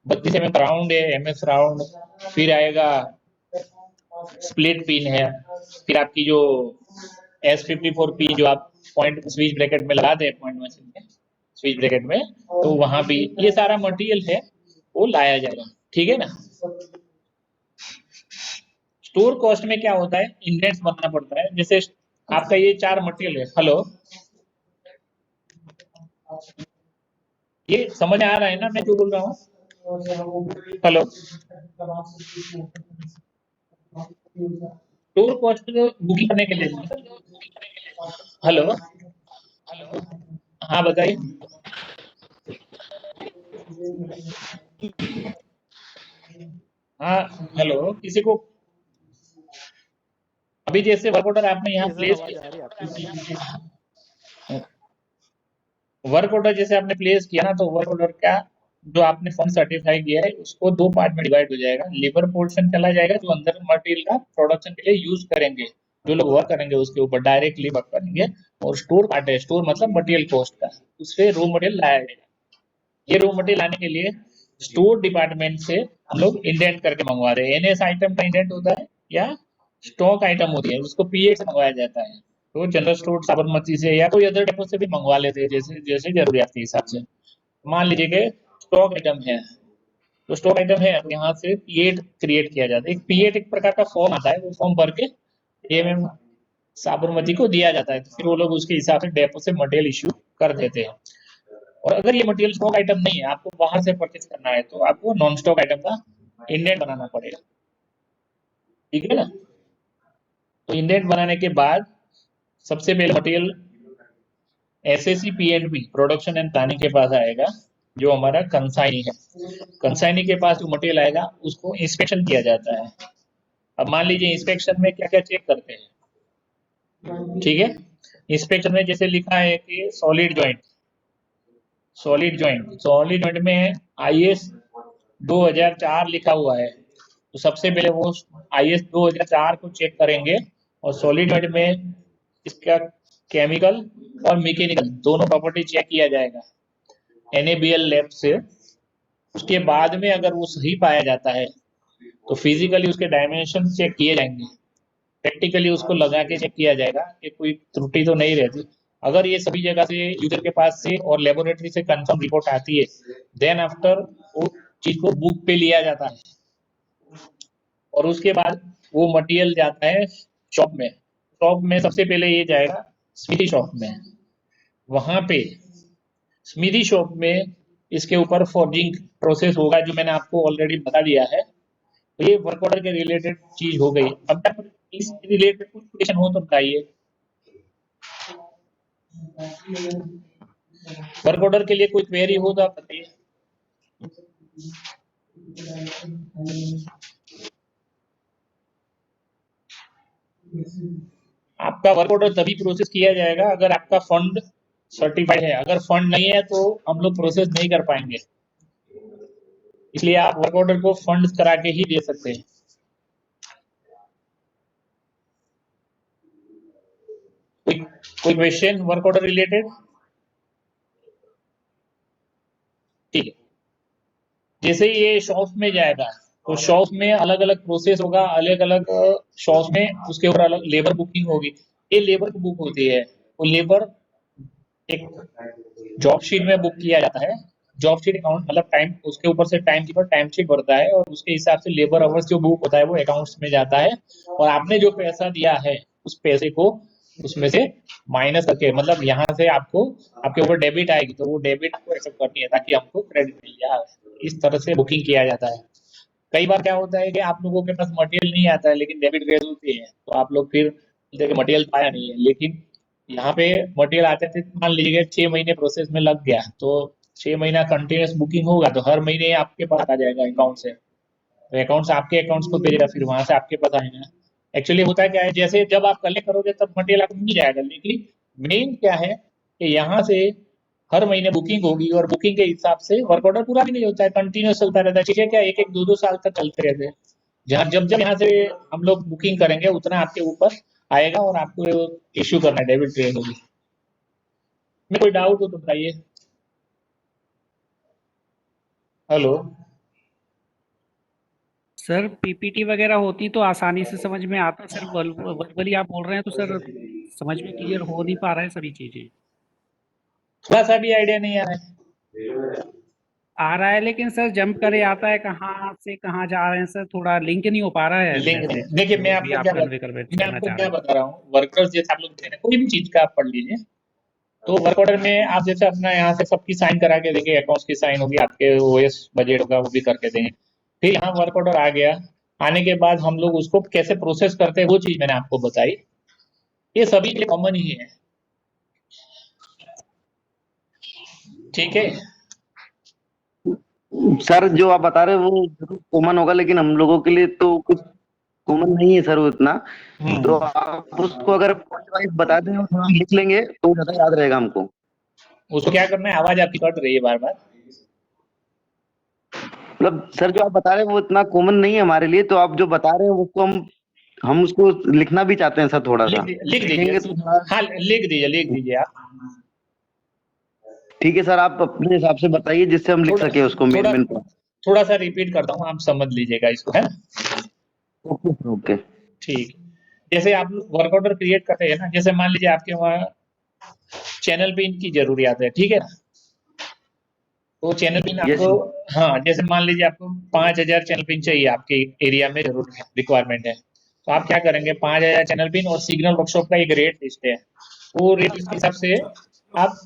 32 mm राउंड है, MS राउंड, फिर आएगा स्प्लिट पिन है, फिर आपकी जो S54P जो आप पॉइंट स्विच ब्रैकेट में लगाते हैं, पॉइंट मशीन में स्विच ब्रैकेट में, तो वहां भी ये सारा मटेरियल है वो लाया जाएगा, ठीक है ना? स्टोर कॉस्ट में क्या होता है, इंडेंट्स बनना पड़ता है। जैसे आपका ये 4 मटेरियल है, हेलो, ये समझ आ रहा है ना मैं जो बोल रहा हूँ? हेलो, स्टोर कॉस्ट बुकिंग करने के लिए, हेलो, हाँ बताइए। हाँ हेलो, किसी को अभी जैसे वर्क ऑर्डर आपने यहाँ प्लेस किया, वर्क ऑर्डर जैसे आपने प्लेस किया ना, तो वर्क ऑर्डर का जो आपने फंड सर्टिफाई किया है उसको 2 पार्ट में डिवाइड हो जाएगा। लेबर पोर्शन चला जाएगा जो अंदर मटेरियल का प्रोडक्शन के लिए यूज करेंगे, जो लोग वर्क करेंगे उसके ऊपर डायरेक्टली वर्क करेंगे। और स्टोर पार्ट है, स्टोर मतलब मटेरियल कॉस्ट का, उससे रो मटेरियल लाया जाएगा। ये रो मटेरियल लाने के लिए स्टोर डिपार्टमेंट से हम लोग इंडेंट करके मंगवा रहे हैं। NS आइटम का इंडेंट होता है या स्टॉक आइटम होती है, उसको PA से मंगवाया जाता है। तो जनरल स्टोर साबरमती से या कोई अदर डेपो से भी मंगवा लेते हैं, जैसे जैसे जरूरियात के हिसाब से। मान लीजिए कि स्टॉक आइटम है, तो स्टॉक आइटम है, यहाँ से पीएट क्रिएट किया जाता है। एक पीएट एक प्रकार का फॉर्म आता है, वो फॉर्म भर के AMM साबरमती को दिया जाता है, तो फिर वो लोग उसके हिसाब से डेपो से मटेरियल इश्यू कर देते हैं। और अगर ये मटेरियल स्टॉक आइटम नहीं है, आपको बाहर से परचेज करना है, तो आपको नॉन स्टॉक आइटम का इंडेंट बनाना पड़ेगा, ठीक है ना? तो इंडेंट बनाने के बाद सबसे पहले material SSC P&P production and planning के पास आएगा, जो हमारा कंसाइनी है। कंसाइनी के पास जो मटेरियल आएगा उसको इंस्पेक्शन किया जाता है। अब मान लीजिए इंस्पेक्शन में क्या क्या चेक करते हैं, ठीक है? इंस्पेक्शन में जैसे लिखा है कि सॉलिड जॉइंट, सॉलिड जॉइंट में IS 2004 लिखा हुआ है, तो सबसे पहले वो IS 2004 को चेक करेंगे। और सॉलिड जॉइंट में इसका केमिकल और मैकेनिकल दोनों प्रॉपर्टी चेक किया जाएगा NABL लैब से। उसके बाद में अगर वो सही पाया जाता है तो फिजिकली उसके डायमेंशन चेक किए जाएंगे, प्रैक्टिकली उसको लगा के चेक किया जाएगा कि कोई त्रुटि तो नहीं रहती। अगर ये सभी जगह से यूजर के पास से और लेबोरेटरी से कंफर्म रिपोर्ट आती है, देन आफ्टर वो चीज को बुक पे लिया जाता है। और उसके बाद वो मटेरियल जाता है शॉप में। शॉप में सबसे पहले ये जाएगा स्मिथी शॉप में। वहां पे स्मिथी शॉप में इसके ऊपर फॉर्जिंग प्रोसेस होगा, जो मैंने आपको ऑलरेडी बता दिया है। तो ये वर्क ऑर्डर के रिलेटेड चीज हो गई। अब तक इस रिलेटेड कुछ क्वेश्चन हो तो बताइए। वर्क ऑर्डर के लिए कोई क्वेरी हो तो आप बताइए। आपका वर्क ऑर्डर तभी प्रोसेस किया जाएगा अगर आपका फंड सर्टिफाइड है। अगर फंड नहीं है तो हम लोग प्रोसेस नहीं कर पाएंगे, इसलिए आप वर्क ऑर्डर को फंड करा के ही दे सकते हैं। कोई क्वेश्चन वर्क ऑर्डर रिलेटेड? ठीक है, जैसे ये शॉप में जाएगा तो शॉप में अलग अलग प्रोसेस होगा, अलग अलग शॉप में उसके ऊपर अलग लेबर बुकिंग होगी। ये लेबर बुक होती है, वो लेबर एक जॉब शीट में बुक किया जाता है। जॉब शीट अकाउंट मतलब टाइम, उसके ऊपर से टाइम कीपर टाइम शीट भरता है और उसके हिसाब से लेबर आवर्स जो बुक होता है वो अकाउंट्स में जाता है, और आपने जो पैसा दिया है उस पैसे को उसमें से माइनस करके, मतलब यहाँ से आपको आपके ऊपर डेबिट आएगी तो वो डेबिट को एक्सेप्ट करनी है ताकि हमको क्रेडिट मिल जाए। इस तरह से बुकिंग किया जाता है। कई बार क्या होता है कि आप लोगों के पास मटेरियल नहीं आता है लेकिन डेबिट रेज होती है, तो आप लोग फिर देखिए मटेरियल पाया नहीं है, लेकिन यहाँ पे मटेरियल आते थे, मान लीजिए 6 महीने प्रोसेस में लग गया तो 6 महीना कंटिन्यूस बुकिंग होगा तो हर महीने आपके पास आ जाएगा अकाउंट से, तो अकाउंट से आपके अकाउंट्स को भेजेगा, फिर वहां से आपके पास आएगा। एक्चुअली होता क्या है, जैसे जब आप कलेक्ट करोगे तब मटेरियल आपको मिल जाएगा, लेकिन मेन क्या है कि यहाँ से हर महीने बुकिंग होगी और बुकिंग के हिसाब से वर्क ऑर्डर पूरा भी नहीं होता है, कंटिन्यूस चलता रहता है। ठीक है क्या, एक एक दो दो साल तक चलते रहते हैं। जहाँ जब जब यहाँ से हम लोग बुकिंग करेंगे उतना आपके ऊपर आएगा और आपको इश्यू करना है, डेबिट क्रेडिट होगी। में कोई डाउट हो तो बताइए। हेलो सर पीपीटी वगैरह होती तो आसानी से समझ में आता सर, वर्बली आप बोल रहे हैं तो सर समझ में क्लियर हो नहीं पा रहा है सभी चीजें। थोड़ा सा भी आइडिया नहीं आ रहा है? आ रहा है लेकिन सर जंप करे आता है, कहाँ से कहाँ जा रहे हैं सर, थोड़ा लिंक नहीं हो पा रहा है। लिंक जैसे देखिए, मैं जो आपको भी आप क्या कन्वे करना मैं चाह आपको रहे क्या हैं। बता रहा हूँ, वर्कर्स जैसे आप लोग देते हैं कोई भी चीज का आप पढ़ लीजिए, तो वर्क ऑर्डर में आप जैसे अपना यहाँ से सबकी साइन करा के देंगे, अकाउंट्स की साइन होगी, आपके ओएस बजट होगा वो भी करके देंगे। फिर यहाँ वर्क ऑर्डर आ गया, आने के बाद हम लोग उसको कैसे प्रोसेस करते हैं वो चीज मैंने आपको बताई। ये सभी के लिए कॉमन ही है, ठीक है। सर जो आप बता रहे हैं वो जरूर कॉमन होगा, लेकिन हम लोगों के लिए तो कुछ कॉमन नहीं है सर वो इतना। तो आप उसको अगर पॉइंट वाइज बता दें और थोड़ा लिख लेंगे तो ज्यादा याद रहेगा हमको। उसको क्या करना है, आवाज आपकी कट रही है बार बार। मतलब सर जो आप बता रहे हैं वो इतना कॉमन नहीं है हमारे लिए, तो आप जो बता रहे हैं उसको हम उसको लिखना भी चाहते हैं सर, थोड़ा सा लिख दीजिए। लिखेंगे तो थोड़ा। हाँ लिख दीजिए आप। ठीक है सर, आप अपने हिसाब से बताइए जिससे हम लिख सके उसको मेन मेन। थोड़ा सा रिपीट करता हूँ, आप समझ लीजिएगा इसको, है। ओके सर, ओके ठीक, जैसे आप वर्क ऑर्डर क्रिएट करते हैं ना, जैसे मान लीजिए आपके वहाँ चैनल पिन की जरूरियात है, ठीक है ना, तो चैनल पिन आपको, हाँ जैसे मान लीजिए आपको 5000 चैनल पिन चाहिए, आपके एरिया में जरूर रिक्वायरमेंट है, तो आप क्या करेंगे, 5000 चैनल पिन और सिग्नल वर्कशॉप का एक रेट लिस्ट है, वो रेट लिस्ट के हिसाब से आप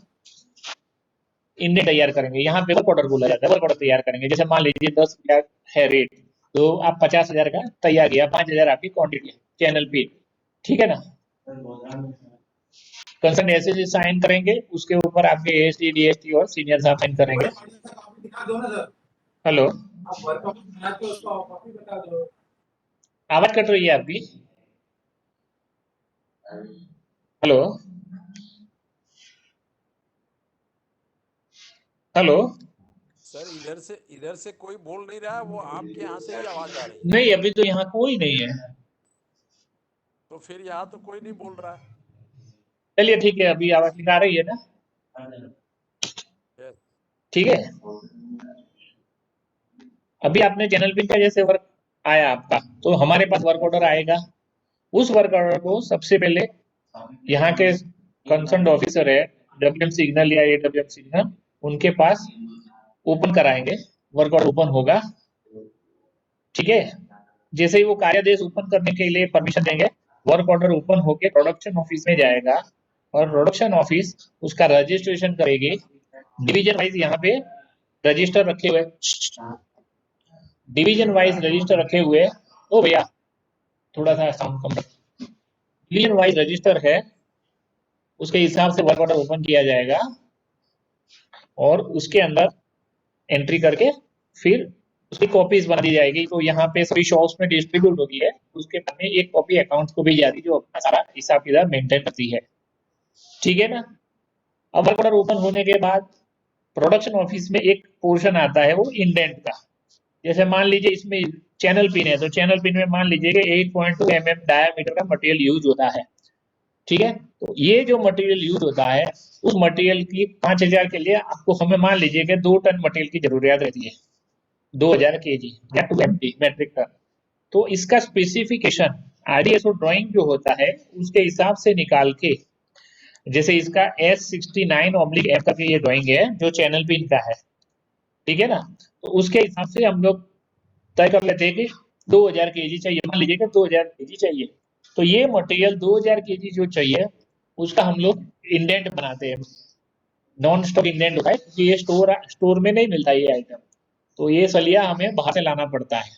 इंडेक्स तैयार करेंगे। यहाँ पे वर्क ऑर्डर बोला जाता है, वर्क ऑर्डर तैयार करेंगे। जैसे मान लीजिए 10,000 है रेट, तो आप 50,000 का तैयार किया, 5,000 आपकी क्वांटिटी चैनल पिन, ठीक है ना। कंसर्न एसएससी साइन करेंगे, उसके ऊपर आपके एएसडी डीएसटी और सीनियर साहब साइन करेंगे। हेलो, आवाज कट रही है आपकी। हेलो हेलो सर इधर से कोई बोल नहीं रहा है, वो आपके यहाँ से ही आवाज आ रही है। नहीं, अभी तो यहाँ कोई नहीं है। तो फिर यहाँ तो कोई नहीं बोल रहा है। चलिए ठीक है, अभी आवाज निकाल रही है ना, ठीक है। अभी आपने चैनल पिन का जैसे वर्क आया आपका, तो हमारे पास वर्क ऑर्डर आएगा। उस वर्क ऑर्डर को सबसे पहले यहाँ के कंसर्न ऑफिसर है, डब्ल्यूएम सिग्नल या एडब्ल्यूएम सिग्नल, उनके पास ओपन कराएंगे, वर्क ऑर्डर ओपन होगा, ठीक है। जैसे ही वो कार्यादेश ओपन करने के लिए परमिशन देंगे, वर्क ऑर्डर ओपन होके प्रोडक्शन ऑफिस में जाएगा और प्रोडक्शन ऑफिस उसका रजिस्ट्रेशन करेगी। डिवीजन वाइज यहाँ पे रजिस्टर रखे हुए, डिवीजन वाइज रजिस्टर रखे हुए, ओ भैया थोड़ा सा साउंड कम, डिवीजन वाइज रजिस्टर है, उसके हिसाब से वर्क ऑर्डर ओपन किया जाएगा और उसके अंदर एंट्री करके फिर उसकी कॉपीज बना दी जाएगी, तो यहाँ पे सभी शॉप्स में डिस्ट्रीब्यूट होती है। उसके बाद में एक कॉपी अकाउंट्स को दी जाती है जो अपना सारा हिसाब किताब मेंटेन करती है, ठीक है ना। अब वर्क ऑर्डर ओपन होने के बाद प्रोडक्शन ऑफिस में एक पोर्शन आता है वो इंडेंट का। जैसे मान लीजिए इसमें चैनल पिन है, तो चैनल पिन में मान लीजिए कि 8.2 mm डायमीटर का मटेरियल यूज होता है, ठीक है। तो ये जो मटेरियल यूज होता है, उस मटेरियल की 5000 के लिए आपको हमें मान लीजिए कि 2 टन मटेरियल की जरूरत रहती है, 2000 kg या 2 MT मेट्रिक टन। तो इसका स्पेसिफिकेशन आरडीएसओ ड्राइंग जो होता है उसके हिसाब से निकाल के, जैसे इसका S69/F का ये ड्राइंग है जो चैनल पिन का है, ठीक है ना। तो उसके हिसाब से हम लोग तय कर लेते हैं कि 2000 kg चाहिए, मान लीजिए कि 2000 kg चाहिए। तो ये मटेरियल 2000 kg जो चाहिए उसका हम लोग इंडेंट बनाते हैं, नॉन स्टॉक इंडेंट होता है, क्योंकि ये स्टोर में नहीं मिलता ये आइटम। तो ये सलिया हमें बाहर से लाना पड़ता है।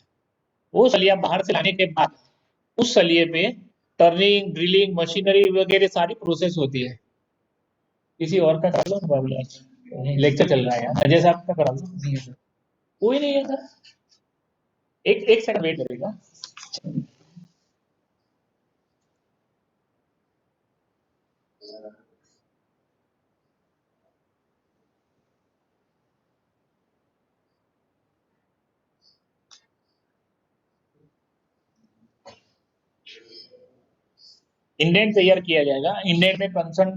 वो सलिया बाहर से लाने के बाद उस सलिए पे टर्निंग, ड्रिलिंग, मशीनरी वगैरह सारी प्रोसेस होती है। किसी और का कर लो ना बाबूलाल, लेक्चर चल रहा है यार, अजय साहब का करा लो। नहीं है सर, कोई नहीं है सर, एक सेकंड वेट करेगा। इंडेंट तैयार किया जाएगा। इंडेंट में कंसर्न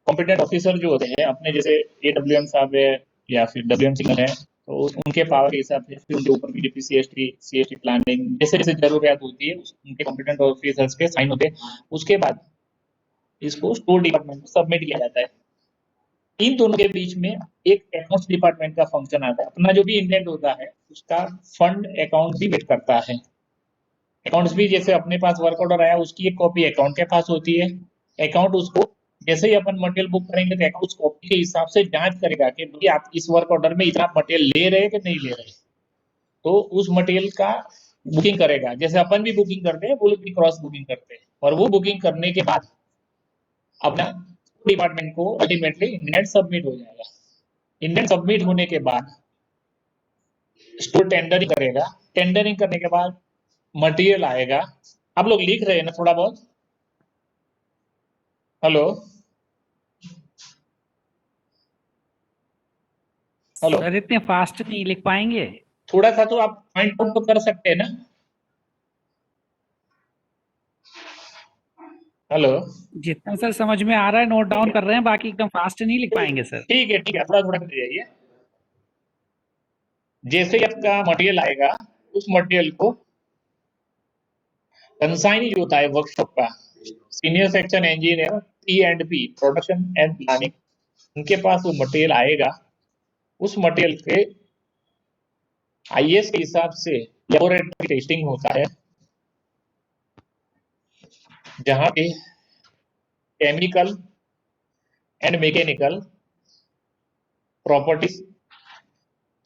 कॉम्पिटेंट ऑफिसर जो होते हैं अपने, जैसे AWM साहब है या फिर WM सिग्नल है, तो उनके पावर के हिसाब से फिर उनके ऊपर PDP, CST प्लानिंग जैसे जैसे जरूरत होती है उनके कॉम्पिटेंट ऑफिसर्स के साइन होते हैं। उसके बाद इसको स्टोर डिपार्टमेंट में सबमिट किया जाता है। इन दोनों के बीच में एक अकाउंट्स डिपार्टमेंट का फंक्शन आता है। अपना जो भी इंडेंट होता है उसका फंड अकाउंट भी वेट करता है। अकाउंट्स भी जैसे अपने पास वर्क ऑर्डर आया उसकी एक कॉपी अकाउंट के पास होती है। अकाउंट उसको जैसे ही अपन मटेरियल बुक करेंगे तो अकाउंट कॉपी के हिसाब से जांच करेगा कि भाई आप इस वर्क ऑर्डर में इतना मटेरियल ले रहे हैं कि नहीं ले रहे। तो उस मटेरियल का बुकिंग करेगा, जैसे अपन भी बुकिंग करते हैं वो लोग भी क्रॉस बुकिंग करते हैं। और वो बुकिंग करने के बाद अपना डिपार्टमेंट को अल्टीमेटली इंडेंट सबमिट हो जाएगा। इंडेंट सबमिट होने के बाद स्टोर टेंडरिंग करेगा। टेंडरिंग करने के बाद मटेरियल आएगा। आप लोग लिख रहे हैं ना थोड़ा बहुत? हेलो हेलो सर इतने फास्ट नहीं लिख पाएंगे? थोड़ा सा तो आप पॉइंट आउट तो कर सकते हैं ना। हेलो, जितना सर समझ में आ रहा है नोट डाउन कर रहे हैं, बाकी एकदम फास्ट नहीं लिख पाएंगे सर। ठीक है थोड़ा थोड़ा कर जाइए। जैसे ही आपका मटेरियल आएगा उस मटेरियल को कंसाइनी जो होता है वर्कशॉप का, senior section engineer P&P production and planning, उनके पास वो मटेरियल आएगा। उस मटेरियल के IS के हिसाब से लेबोरेटरी टेस्टिंग होता है, जहां पे chemical and mechanical properties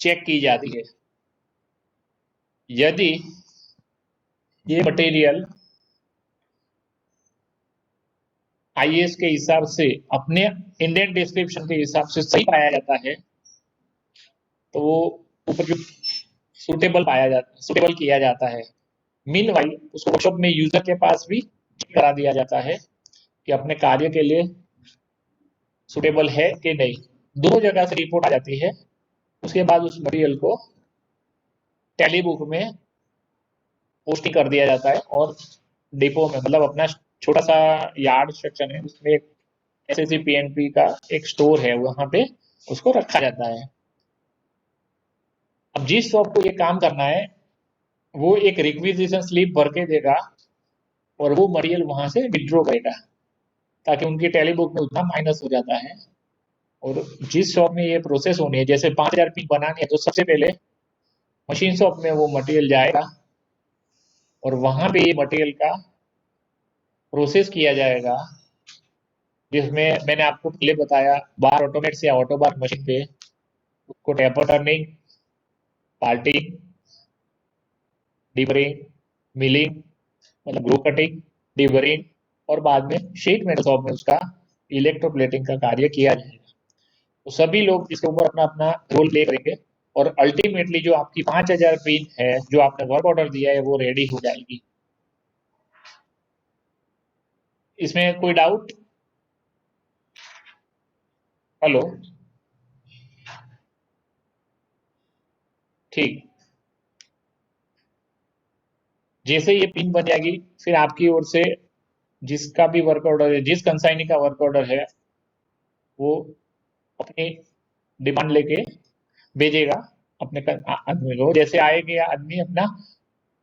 check की जाती है। यदि ये मटेरियल IS के हिसाब से अपने इंडेंट डिस्क्रिप्शन के हिसाब से सही पाया जाता है तो वो ऊपर जो सुटेबल किया जाता है। मीनवाइल उस वर्कशॉप में यूजर के पास भी चेक करा दिया जाता है कि अपने कार्य के लिए सुटेबल है कि नहीं। दो जगह से रिपोर्ट आ जाती है। उसके बाद उस मटेरियल को टैली बुक में पोस्टिंग कर दिया जाता है और डिपो में, मतलब अपना छोटा सा यार्ड सेक्शन है उसमें SSC P&P का एक स्टोर है, वहां पे उसको रखा जाता है। अब जिस शॉप को ये काम करना है वो एक रिक्विजिशन स्लिप भर के देगा और वो मटेरियल वहां से विड्रॉ करेगा, ताकि उनकी टैली बुक में उतना माइनस हो जाता है। और जिस शॉप में ये प्रोसेस होनी है, जैसे 5000 पीस बनानी है, तो सबसे पहले मशीन शॉप में वो मटेरियल जाएगा और वहां पे ये मटेरियल का प्रोसेस किया जाएगा, जिसमें मैंने आपको पहले बताया बार ऑटोमेट से ऑटो बार मशीन पे उसको taper turning, parting, deburring, milling मतलब ग्रो कटिंग, डिबरिंग और बाद में शीट मेटल शॉप में उसका इलेक्ट्रोप्लेटिंग का कार्य किया जाएगा। तो सभी लोग इसके ऊपर अपना अपना रोल प्ले करेंगे और अल्टीमेटली जो आपकी 5000 पिन है जो आपने वर्क ऑर्डर दिया है वो रेडी हो जाएगी। इसमें कोई डाउट? हेलो, ठीक। जैसे ये पिन बन जाएगी फिर आपकी ओर से जिसका भी वर्क ऑर्डर है, जिस कंसाइनी का वर्क ऑर्डर है वो अपनी डिमांड लेके भेजेगा अपने आदमी को। जैसे आएंगे आदमी अपना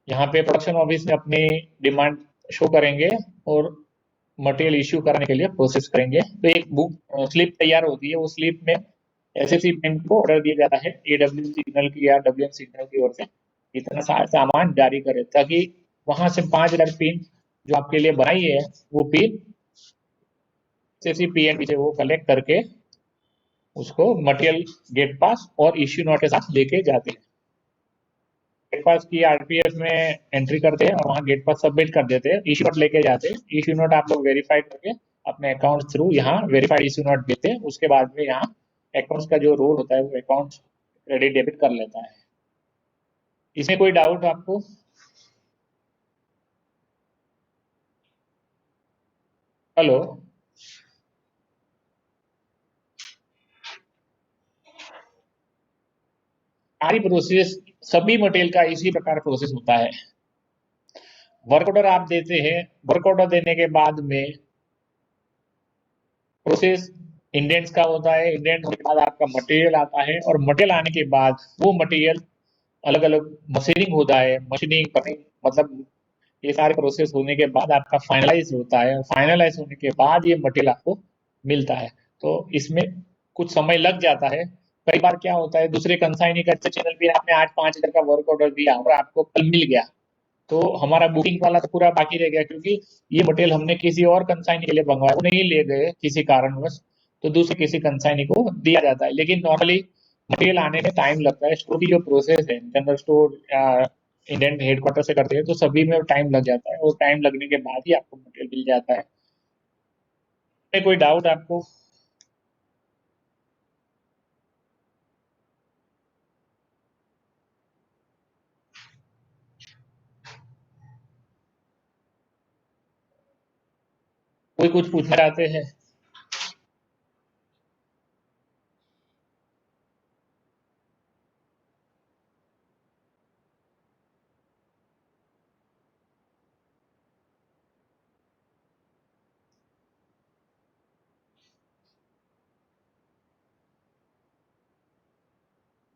यहाँ पे प्रोडक्शन ऑफिस में अपनी डिमांड शो करेंगे और मटेरियल इश्यू कराने के लिए प्रोसेस करेंगे। तो एक बुक स्लिप तैयार होती है, वो स्लिप में एसएससी पेन को ऑर्डर दिया जाता है एडब्ल्यू सिग्नल की या डब्ल्यूएम सिग्नल की ओर से इतना सामान जारी करे, ताकि वहां से 5000 पिन जो आपके लिए बनाई है वो पिन एसएससी पीएनबी से वो कलेक्ट करके उसको मटेरियल गेट पास और इश्यू नोट के साथ लेके जाते हैं। गेट पास की आरपीएफ में एंट्री करते हैं और वहाँ गेट पास सबमिट कर देते हैं, इश्यू नोट लेके जाते हैं। इश्यू नोट आप लोग वेरीफाइड करके अपने अकाउंट थ्रू यहाँ वेरीफाइड इश्यू नोट देते हैं। उसके बाद में यहाँ अकाउंट्स का जो रोल होता है वो अकाउंट क्रेडिट डेबिट कर लेता है। इसमें कोई डाउट आपको? हेलो, सारी प्रोसेस सभी मटेरियल का इसी प्रकार प्रोसेस होता है। वर्क ऑर्डर आप देते हैं, वर्क ऑर्डर देने के बाद में प्रोसेस इंडेंट्स का होता है, इंडेंट होने के बाद आपका मटेरियल आता है और मटेरियल आने के बाद वो मटेरियल अलग अलग मशीनिंग होता है, मशीनिंग मतलब ये सारे प्रोसेस होने के बाद आपका फाइनलाइज होता है। फाइनलाइज होने के बाद ये मटेरियल आपको मिलता है। तो इसमें कुछ समय लग जाता है। कई बार क्या होता है, दूसरे कंसाइनी का चैनल पे आपने आज 5000 का वर्क ऑर्डर दिया और आपको कल मिल गया, तो हमारा बुकिंग वाला तो पूरा बाकी रह गया, क्योंकि ये मटेरियल हमने किसी और कंसाइनी के लिए मंगवाया, वो नहीं ले गए किसी कारणवश, तो दूसरे किसी कंसाइनी को दिया जाता है। लेकिन नॉर्मली मटेरियल आने में टाइम लगता है। स्टोर की जो प्रोसेस है जनरल स्टोर या इंडियन हेडक्वार्टर से करते हैं तो सभी में टाइम लग जाता है और टाइम लगने के बाद ही आपको मटेरियल मिल जाता है। कोई डाउट आपको? कोई कुछ पूछना चाहते हैं?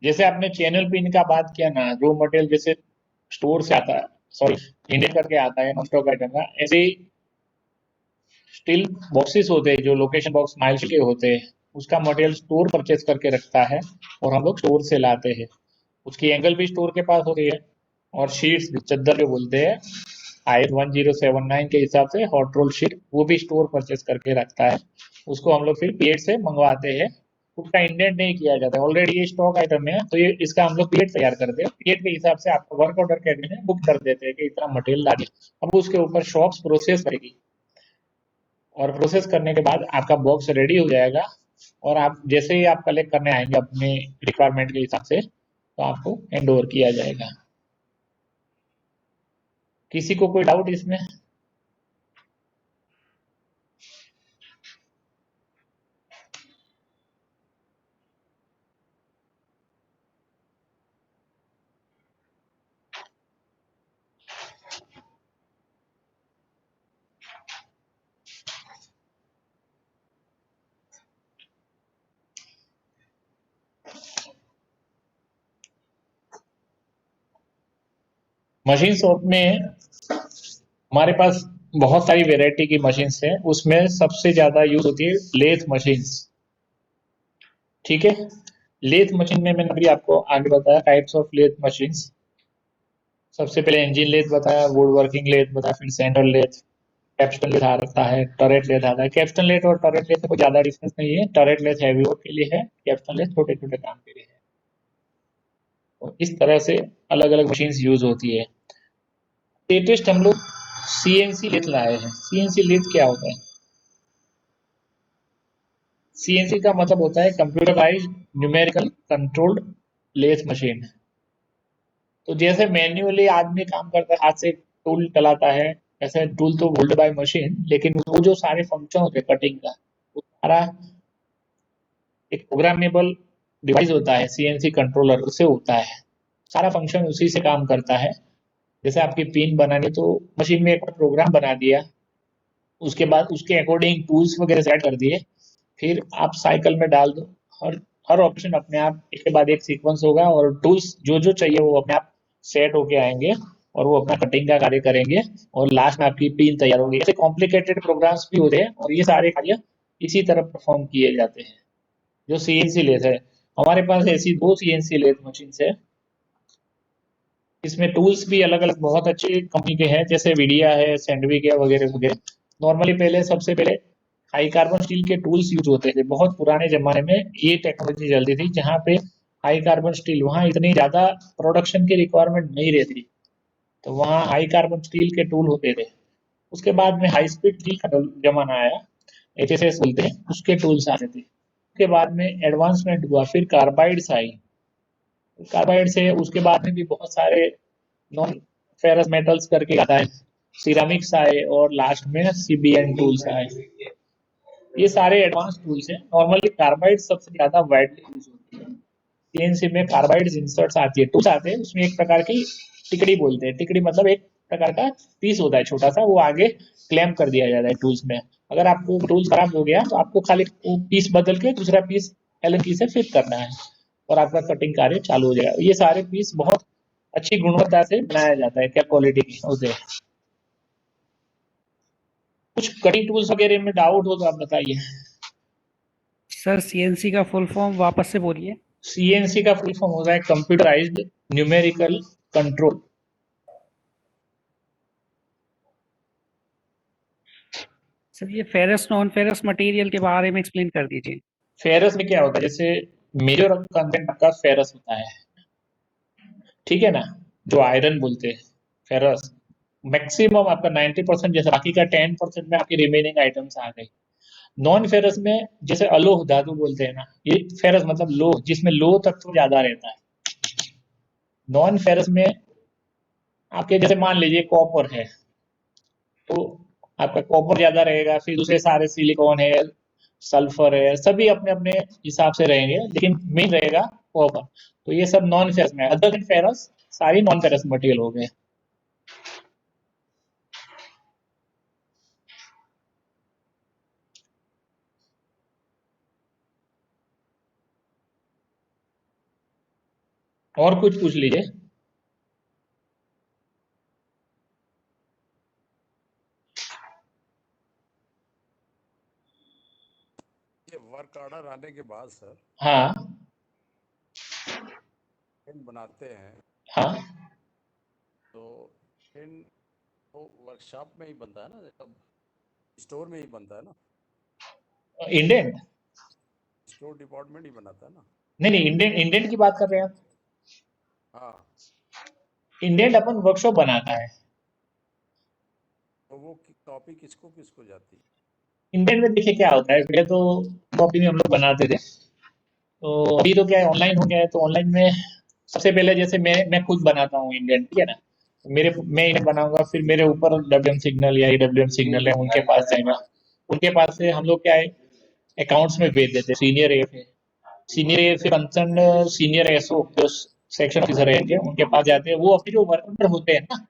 जैसे आपने चैनल पिन का बात किया ना, जो मटेरियल जैसे स्टोर से आता है, सॉरी इंडियन करके आता है नॉन स्टॉक आइटम का, ऐसे ही स्टील बॉक्सेस होते हैं जो लोकेशन बॉक्स माइल्स के होते हैं, उसका मटेरियल स्टोर परचेस करके रखता है और हम लोग स्टोर से लाते हैं। उसकी एंगल भी स्टोर के पास होती है और शीट्स चद्दर जो बोलते हैं IS 1079 के हिसाब से हॉट रोल शीट, वो भी स्टोर परचेस करके रखता है। उसको हम लोग फिर पीएड से मंगवाते हैं, उसका इंडेंट नहीं किया जाता है। ऑलरेडी ये स्टॉक आइटम है तो ये इसका हम लोग पीएड तैयार करते हैं। पीएड के हिसाब से आपको वर्क ऑर्डर कहते हैं, बुक कर देते हैं कि इतना मटेरियल लागे। अब उसके ऊपर शॉप्स प्रोसेस करेगी और प्रोसेस करने के बाद आपका बॉक्स रेडी हो जाएगा और आप जैसे ही आप कलेक्ट करने आएंगे अपने रिक्वायरमेंट के हिसाब से तो आपको हैंड ओवर किया जाएगा। किसी को कोई डाउट इसमें? मशीन शॉप में हमारे पास बहुत सारी वेराइटी की मशीन्स हैं, उसमें सबसे ज्यादा यूज होती है लेथ मशीन्स। ठीक है, लेथ मशीन में मैंने अभी आपको आगे बताया टाइप्स ऑफ लेथ मशीन्स। सबसे पहले इंजन लेथ बताया, वुड वर्किंग लेथ बताया, फिर सेंट्रल लेथ, कैप्स्टन लेथ आता है, टरेट लेथ आता है। कैप्स्टन लेथ और टरेट लेथ में कोई ज्यादा डिफरेंस नहीं है। टरेट लेथ हैवी वर्क के लिए है, कैप्स्टन लेथ छोटे छोटे काम के लिए है। तो इस तरह से अलग अलग मशीन्स यूज होती है। लेटेस्ट हम लोग सीएनसी लेथ लाए हैं। सीएनसी लेथ क्या होता है? सीएनसी का मतलब होता है computerized numerical controlled lathe machine. तो जैसे मैन्युअली आदमी काम करता है, हाथ से टूल चलाता है, ऐसे टूल तो होल्ड बाय मशीन, लेकिन वो जो सारे फंक्शन होते हैं कटिंग का, वो सारा एक प्रोग्रामेबल डिवाइस होता है, सीएनसी कंट्रोलर, उससे होता है। सारा फंक्शन उसी से काम करता है। जैसे आपकी पिन बनानी तो मशीन में एक प्रोग्राम बना दिया, उसके बाद उसके अकॉर्डिंग टूल्स वगैरह सेट कर दिए, फिर आप साइकिल में डाल दो, हर ऑप्शन अपने आप एक के बाद एक सीक्वेंस होगा, और टूल्स जो जो चाहिए वो अपने आप सेट होके आएंगे, और वो अपना कटिंग का कार्य करेंगे, और लास्ट में आपकी पिन तैयार होगी। ऐसे कॉम्प्लिकेटेड प्रोग्राम्स भी होते हैं, और ये सारे कार्य इसी तरह परफॉर्म किए जाते हैं। जो सीएनसी लेथ है, हमारे पास ऐसी 2 सीएनसी लेथ मशीन है। इसमें टूल्स भी अलग अलग बहुत अच्छी कंपनी के हैं, जैसे विडिया है, सैंडविक है, वगैरह वगैरह। नॉर्मली पहले सबसे पहले हाई कार्बन स्टील के टूल्स यूज होते थे। बहुत पुराने जमाने में ये टेक्नोलॉजी चलती थी, जहाँ पे हाई कार्बन स्टील, वहाँ इतनी ज्यादा प्रोडक्शन की रिक्वायरमेंट नहीं रहती, तो वहाँ हाई कार्बन स्टील के टूल होते थे। उसके बाद में हाई स्पीड स्टील का जमाना आया, HSS बोलते हैं, उसके टूल्स आते थे। उसके बाद में एडवांसमेंट हुआ, फिर कार्बाइड्स आई, कार्बाइड से उसके बाद में भी बहुत सारे नॉन फेरस मेटल्स करके आता है, सिरामिक्स आए, और लास्ट में CBN टूल्स आए। ये सारे एडवांस टूल्स हैं। नॉर्मली कार्बाइड सबसे ज्यादा वाइडली यूज होती है। सीएनसी में कार्बाइड इंसर्ट्स आती है, टूल्स आते हैं, उसमें एक प्रकार की टिकड़ी बोलते हैं। टिकड़ी मतलब एक प्रकार का पीस होता है छोटा सा, वो आगे क्लैम्प कर दिया जाता है टूल्स में। अगर आपको टूल्स खराब हो गया तो आपको खाली वो पीस बदल के दूसरा पीस Allen की से फिट करना है, और आपका कटिंग कार्य चालू हो जाएगा। ये सारे पीस बहुत अच्छी गुणवत्ता से बनाया जाता है, क्या क्वालिटी की होते हैं। कुछ कटिंग टूल्स वगैरह में डाउट हो तो आप बताइए। सर सीएनसी का फुल फॉर्म वापस से बोलिए। सीएनसी का फुल फॉर्म होता है कंप्यूटराइज्ड न्यूमेरिकल कंट्रोल। सर ये फेरस नॉन फेरस मटेरियल के बारे में एक्सप्लेन कर दीजिए। फेरस में क्या होता है, जैसे मेजर कंटेंट आपका फेरस होता है, ठीक है ना, जो आयरन बोलते हैं फेरस। मैक्सिमम आपका 90%, जैसे बाकी का 10% में आपकी रिमेनिंग आइटम्स आ गई। नॉन फेरस में जैसे अलोह धातु बोलते हैं ना, ये फेरस मतलब लोह, जिसमें लोह तत्व ज्यादा रहता है। नॉन फेरस में आपके जैसे मान लीजिए कॉपर है, तो आपका कॉपर ज्यादा रहेगा, फिर दूसरे सारे सिलिकॉन है, सल्फर है, सभी अपने अपने हिसाब से रहेंगे, लेकिन मेन रहेगा कॉपर। तो ये सब नॉन फेरस में। अदर देन फेरस सारी नॉन फेरस मटेरियल हो गए। और कुछ पूछ लीजिए। ये वर्क ऑर्डर आने के बाद सर हाँ इन बनाते हैं, हाँ तो इन तो वर्कशॉप में ही बनता है ना, सब स्टोर में ही बनता है ना, इंडेंट, स्टोर डिपार्टमेंट ही बनाता है ना। नहीं नहीं, इंडेंट इंडेंट की बात कर रहे हैं आप। हाँ, इंडेंट अपन वर्कशॉप बनाता है। तो वो कॉपी किसको किसको जाती है? इंडेंट में देखिए क्या होता है, पहले तो कॉपी में हम लोग बनाते थे, तो अभी तो क्या है ऑनलाइन हो गया है। तो ऑनलाइन में सबसे पहले जैसे मैं खुद बनाता हूँ इंडेंट, ठीक है ना, मैं इंडेंट बनाऊंगा, फिर मेरे ऊपर WM सिग्नल या EWM सिग्नल है, उनके पास जाएगा। उनके पास से हम लोग क्या है अकाउंट्स में भेज देते हैं। सीनियर AF है, senior AF concern senior SO जो सेक्शन ऑफिसर रहेंगे, उनके पास जाते हैं। वो अपने जो वर्कर होते हैं ना,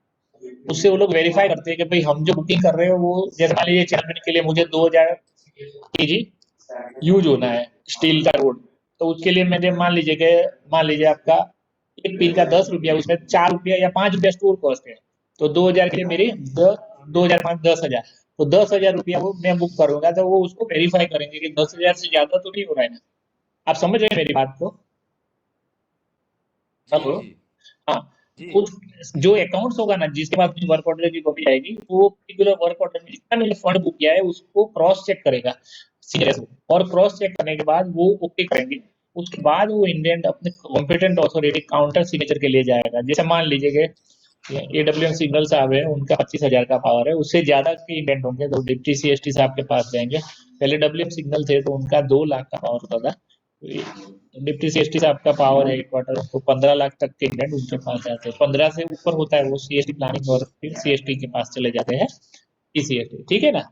उससे वो लोग वेरीफाई करते हैं कि भाई हम जो बुकिंग कर रहे हो वो, जैसे मान लीजिए 4 मिनट के लिए मुझे 2000 kg यूज होना है स्टील का रोड, तो उसके लिए मैंने मान लीजिए आपका एक पिन का 10 रुपया, उसमें 4 रुपया या 5 रुपया स्टोर कॉस्ट है, तो 2000 के लिए मेरी 2005 10,000, तो 10,000 रुपया वो मैं बुक करूंगा, तो वो उसको वेरीफाई करेंगे कि 10,000 से ज्यादा तो नहीं हो रहा है ना। आप समझ रहे हैं मेरी बात को? हेलो, जी हाँ। जी कुछ जो अकाउंट्स होगा ना, जिसके पास वर्क ऑर्डर की कॉपी आएगी, वो पर्टिकुलर वर्क ऑर्डर में जितना मैंने फंड बुक किया है उसको क्रॉस चेक करेगा सीनियर, और क्रॉस चेक करने के बाद वो ओके करेंगे। उसके बाद वो इंडेंट अपने कॉम्पिटेंट अथॉरिटी काउंटर सिग्नेचर के लिए जाएगा। जैसे मान लीजिए कि AWM सिग्नल साहब है, उनका 25,000 का पावर है, उससे ज्यादा के इंडेंट होंगे तो डिप्टी CST साहब के पास जाएंगे। पहले WM सिग्नल थे तो उनका 2 लाख का पावर होता था, तो निफ्टी सीएसटी से आपका पावर है क्वार्टर तो 15 लाख तक के इंडेंट उनके पास जाते हैं। 15 से ऊपर होता है वो सीएसटी प्लानिंग और फिर सीएसटी के पास चले जाते हैं सीएसटी। ठीक है ना?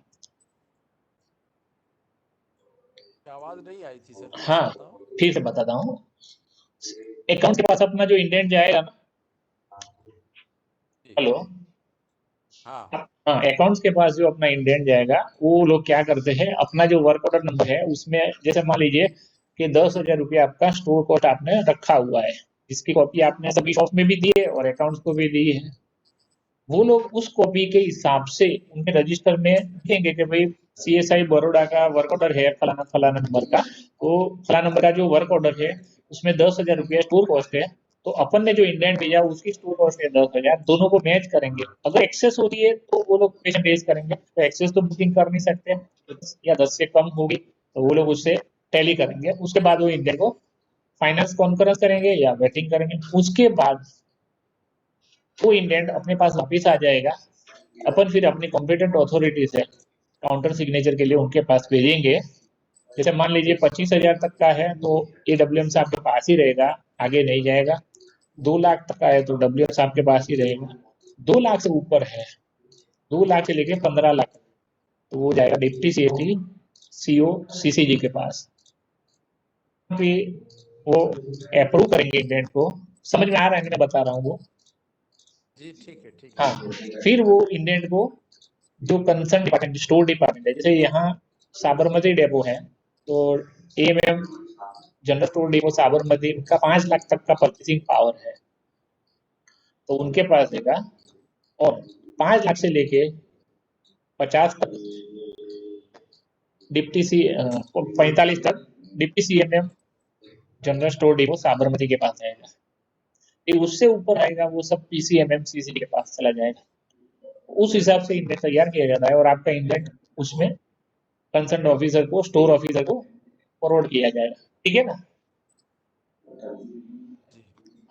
आवाज नहीं आई थी सर, फिर से हाँ बताओ। फिर से बताता हूँ। अकाउंट के पास अपना जो इंडेंट जाएगा ना, हेलो, हाँ हाँ अकाउंट्स के पास जो अपना इंडेंट जाएगा वो लोग क्या करते हैं, अपना जो वर्क ऑर्डर नंबर है उसमें जैसे मान लीजिए कि 10,000 रुपया आपका स्टोर कॉस्ट आपने रखा हुआ है, जिसकी कॉपी आपने सभी शॉप में भी दी है और अकाउंट्स को भी दी है। वो लोग उस कॉपी के हिसाब से उनके रजिस्टर में लिखेंगे कि भाई सीएसआई बड़ौदा का वर्क ऑर्डर है फलाना फलाना नंबर का, तो फलाना नंबर का जो वर्क ऑर्डर है उसमें 10,000 रुपया स्टोर कॉस्ट है, तो अपन ने जो इंडेंट भेजा उसकी स्टोर कॉस्ट है 10,000, दोनों को मैच करेंगे। अगर एक्सेस होती है तो वो लोग पेशेंट रेज करेंगे, तो एक्सेस तो बुकिंग कर नहीं सकते या 10 से कम होगी तो वो लोग उससे टैली करेंगे। उसके बाद वो इंडेंट को फाइनेंस कॉन्फ्रेंस करेंगे या वेटिंग करेंगे। उसके बाद वो इंडेंट अपने पास वापिस आ जाएगा, अपन फिर अपनी कॉम्पिटेंट अथॉरिटी से काउंटर सिग्नेचर के लिए उनके पास भेजेंगे। जैसे मान लीजिए 25,000 तक का है तो AWM से आपके पास ही रहेगा, आगे नहीं जाएगा। 2 लाख तक का है तो WM से आपके पास ही रहेगा। 2 लाख से ऊपर है, 2 लाख से लेके 15 लाख तो वो जाएगा डिप्टी सीएसटी CO CCG के पास, फिर वो अप्रूव करेंगे इंडेंट को। समझ में आ रहा है मैं बता रहा हूँ वो? जी ठीक है ठीक है। हाँ फिर वो इंडेंट को जो कंसर्न डिपार्टमेंट स्टोर डिपार्टमेंट है, जैसे यहाँ साबरमती डेपो है तो AMM general store depot Sabarmati का 5 लाख तक का परचेसिंग पावर है तो उनके पास देगा, और 5 लाख से लेके 50 तक डिप्टी 45 तक deputy CMM general store depot Sabarmati के पास आएगा। ये उससे ऊपर आएगा वो सब PCMM CCD के पास चला जाएगा। उस हिसाब से इंडेंट तैयार किया जाता है और आपका इंडेंट उसमें कंसर्न ऑफिसर को, स्टोर ऑफिसर को फॉरवर्ड किया जाएगा। ठीक है ना?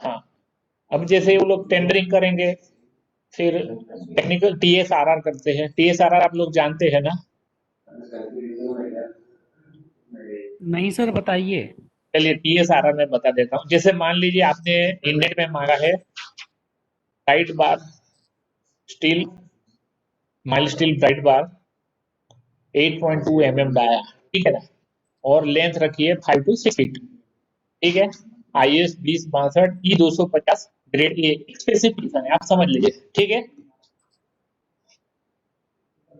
हाँ अब जैसे वो लोग टेंडरिंग करेंगे, फिर टेक्निकल TSRR करते हैं। TSRR आप लोग जानते हैं ना? नहीं सर, बताइए। चलिए TSRR मैं बता देता हूँ। जैसे मान लीजिए आपने इंडेंट में मांगा है ब्राइट बार स्टील, माइल स्टील ब्राइट बार 8.2 mm डाया, ठीक है ना, और लेंथ रखी है 5 to 6 फीट। ठीक है, IS 2062 E250 grade A specification है, आप समझ लीजिए। ठीक है,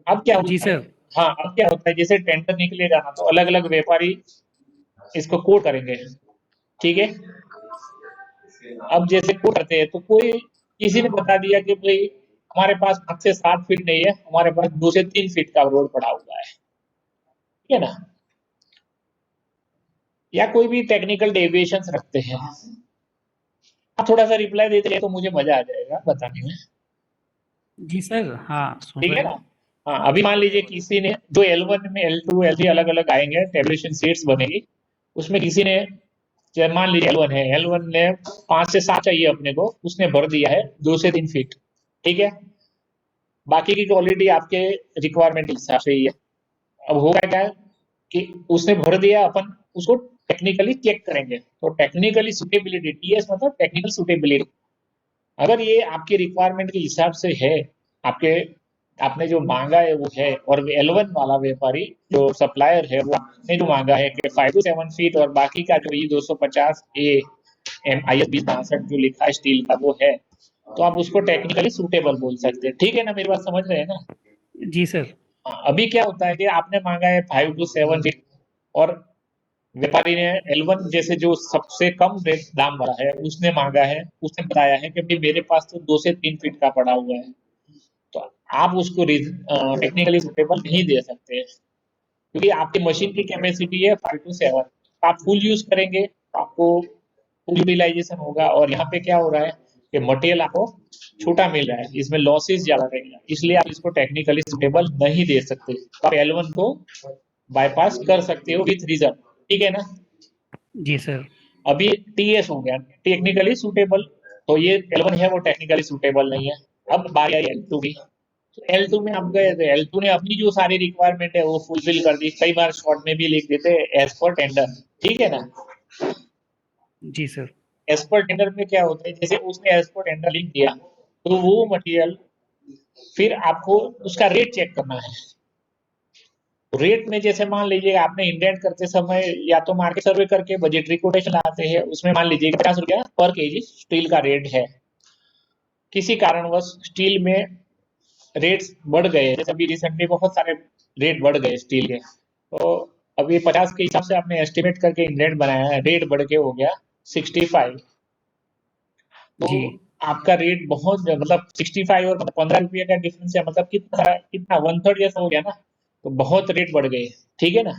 अब क्या जी होता है? सर। हाँ अब क्या होता है, जैसे टेंडर निकलेगा ना तो अलग अलग व्यापारी इसको कोट करेंगे। ठीक है, अब जैसे कोट करते हैं तो कोई किसी ने बता दिया कि भाई हमारे पास 5 से 7 फीट नहीं है, हमारे पास 2 से 3 फीट का रोड पड़ा हुआ है। ठीक है ना? या कोई भी टेक्निकल डेविएशंस रखते हैं। आप थोड़ा सा रिप्लाई देते हैं तो मुझे मजा आ जाएगा बताने में। जी सर, हाँ सुन ठीक है रहे ना? हैं। हाँ अभी मान लीजिए किसी ने जो L1 में L2 L3 अलग अलग आएंगे, टेबुलेशन शीट्स बनेगी, उसमें किसी ने मान लीजिए L1 है, L1 ने 5 से 7 चाहिए अपने को, उसने भर दिया है 2 से 3 फीट। ठीक है, बाकी की क्वालिटी आपके रिक्वायरमेंट के हिसाब से ही है। अब होगा क्या कि उसने भर दिया, अपन उसको टेक्निकली चेक करेंगे, तो टेक्निकली सुटेबिलिटी, TS मतलब टेक्निकल सुटेबिलिटी, अगर ये आपके रिक्वायरमेंट के हिसाब से है, आपके आपने जो मांगा है वो है, और L1 वाला व्यापारी जो सप्लायर है वो आपने जो मांगा है कि 5 to 7 फीट और बाकी का जो E250 A IS 2062 जो लिखा है स्टील का वो है, तो आप उसको टेक्निकली सूटेबल बोल सकते हैं। ठीक है ना, मेरी बात समझ रहे हैं ना? जी सर। हाँ, अभी क्या होता है कि आपने मांगा है 5 to 7 फीट और व्यापारी ने L1 जैसे जो सबसे कम रेट दाम वाला है उसने मांगा है, उसने बताया है कि भाई मेरे पास तो 2 से 3 फीट का पड़ा हुआ है, तो आप उसको टेक्निकली सुटेबल नहीं दे सकते हैं, क्योंकि आपकी मशीन की कैपेसिटी है 5 to 7। आप फुल यूज करेंगे आपको फुल यूटिलाइजेशन होगा, और यहाँ पे क्या हो रहा है कि मटेरियल आपको छोटा मिल रहा है, इसमें लॉसेस ज्यादा रहेगा, इसलिए आप इसको टेक्निकली सुटेबल नहीं दे सकते। तो आप L1 को बाईपास कर सकते हो विथ रीजन। ठीक है ना? जी सर। अभी TS हो गया टेक्निकली सुटेबल, तो ये L1 है वो टेक्निकली सुटेबल नहीं है। अब बारी आई L2 की, तो L2 में आप गए थे, L2 ने अपनी जो सारी रिक्वायरमेंट है वो फुलफिल कर दी, कई बार शॉर्ट में भी लिख देते एज पर टेंडर। ठीक है ना? जी सर। एज पर टेंडर में क्या होता है, जैसे उसने एज पर टेंडर लिख दिया तो वो मटेरियल फिर आपको उसका रेट चेक करना है। रेट में जैसे मान लीजिए आपने इंडेंट करते समय या तो मार्केट सर्वे करके बजटरी कोटेशन लाते हैं, उसमें मान लीजिए 50 रुपया पर केजी स्टील का रेट है। किसी कारणवश स्टील में रेट्स बढ़ गए, जैसे अभी रिसेंटली बहुत सारे रेट बढ़ गए स्टील के, तो अभी 50 के हिसाब से आपने एस्टिमेट करके इंडेंट बनाया है, रेट बढ़ के हो गया 65, तो जी आपका रेट बहुत मतलब 65 और 15 रुपये का डिफरेंस है, मतलब कितना कितना 1/3 जैसा हो गया ना, तो बहुत रेट बढ़ गए। ठीक है ना,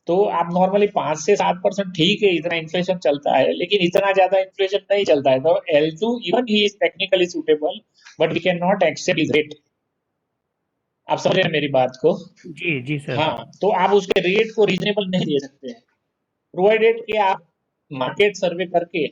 तो आप नॉर्मली 5 से 7% ठीक है, इतना इन्फ्लेशन चलता है, लेकिन इतना ज्यादा इन्फ्लेशन नहीं चलता है। तो L2 even he is technically suitable but we can not accept his rate. आप समझ रहे हैं मेरी बात को? जी सर। हाँ, तो आप उसके रेट को रीजनेबल नहीं दे सकते हैं, प्रोवाइडेड कि आप मार्केट सर्वे करके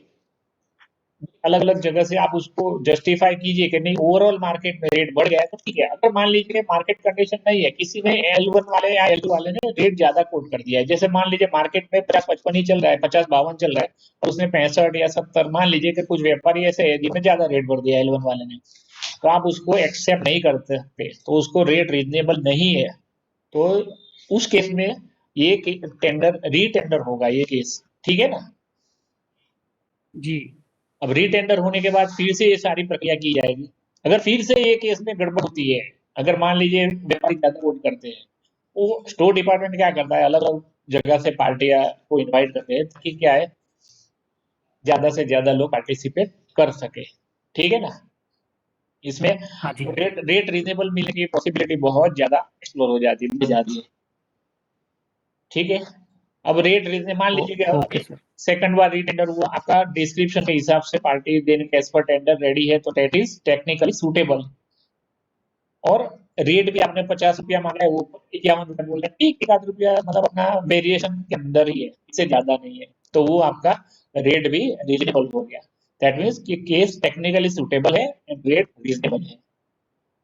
अलग अलग जगह से आप उसको जस्टिफाई कीजिए कि नहीं ओवरऑल मार्केट में रेट बढ़ गया है तो ठीक है। अगर मान लीजिए मार्केट कंडीशन नहीं है, किसी ने L1 वाले या L2 वाले ने रेट ज्यादा कोट कर दिया है, जैसे मान लीजिए मार्केट में 50-55 ही चल रहा है, 50-52 चल रहा है, और उसने 65 या 70, मान लीजिए कि कुछ व्यापारी ऐसे है जिन्हें ज्यादा रेट बढ़ दिया L1 वाले ने, तो आप उसको एक्सेप्ट नहीं कर सकते, तो उसको रेट रीजनेबल नहीं है, तो उस केस में ये टेंडर रीटेंडर होगा ये केस। ठीक है ना, जी अब रीटेंडर होने के बाद फिर से ये सारी प्रक्रिया की जाएगी। अगर फिर से ये केस में गड़बड़ होती है, अगर मान लीजिए व्यापारी ज्यादा वोट करते हैं, वो स्टोर डिपार्टमेंट क्या करता है, अलग अलग जगह से पार्टियां को इनवाइट करते हैं कि क्या है, ज्यादा से ज्यादा लोग पार्टिसिपेट कर सके। ठीक है ना, इसमें हाँ जी। रेट रीजनेबल मिलने की पॉसिबिलिटी बहुत ज्यादा एक्सप्लोर हो जाती है, बढ़ जाती है। ठीक है, अब रेट रीजनेबल मान लीजिए ओके कि सर। सेकंड बार रीटेंडर हुआ, आपका डिस्क्रिप्शन के हिसाब से पार्टी देने के एज पर टेंडर रेडी है, तो दैट इज टेक्निकली सूटेबल, और रेट भी आपने 50 रुपया मांगा है, वो 51 रुपया बोल रहे हैं, ठीक, 1 आध रुपया मतलब अपना वेरिएशन के अंदर ही है, इससे ज्यादा नहीं है, तो वो आपका रेट भी रीजनेबल हो गया। दैट मीन्स कि केस टेक्निकली सूटेबल है एंड रेट रीजनेबल है।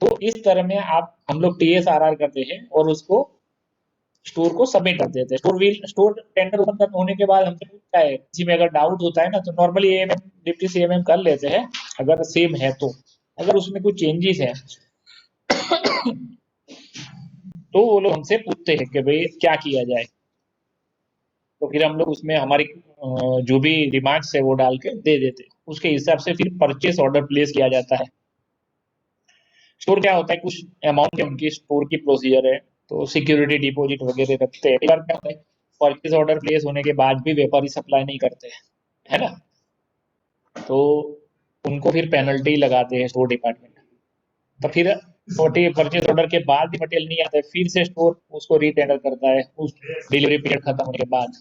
तो इस तरह में आप हम लोग TSRR करते हैं और उसको स्टोर को सबमिट कर देते हैं। स्टोर टेंडर ओपन होने के बाद हमसे पूछता है, किसी में अगर डाउट होता है ना, तो नॉर्मली AMM डिप्टी CMM कर लेते हैं, अगर सेम है तो। अगर उसमें कुछ चेंजेस है तो वो लोग हमसे पूछते हैं कि भाई क्या किया जाए, तो फिर हम लोग उसमें हमारी जो भी रिमार्क्स है वो डाल के दे देते हैं, उसके हिसाब से फिर परचेस ऑर्डर प्लेस किया जाता है। स्टोर क्या होता है, कुछ अमाउंट है उनकी स्टोर की प्रोसीजर है, तो सिक्योरिटी डिपॉजिट वगैरह रखते हैं। क्या होता है, परचेस ऑर्डर प्लेस होने के बाद भी व्यापारी सप्लाई नहीं करते हैं, है ना, तो उनको फिर पेनल्टी लगाते हैं स्टोर डिपार्टमेंट। तो फिर छोटी परचेज ऑर्डर के बाद भी मटेरियल नहीं आता है, फिर से स्टोर उसको रीटेंडर करता है उस डिलीवरी पीरियड खत्म होने के बाद।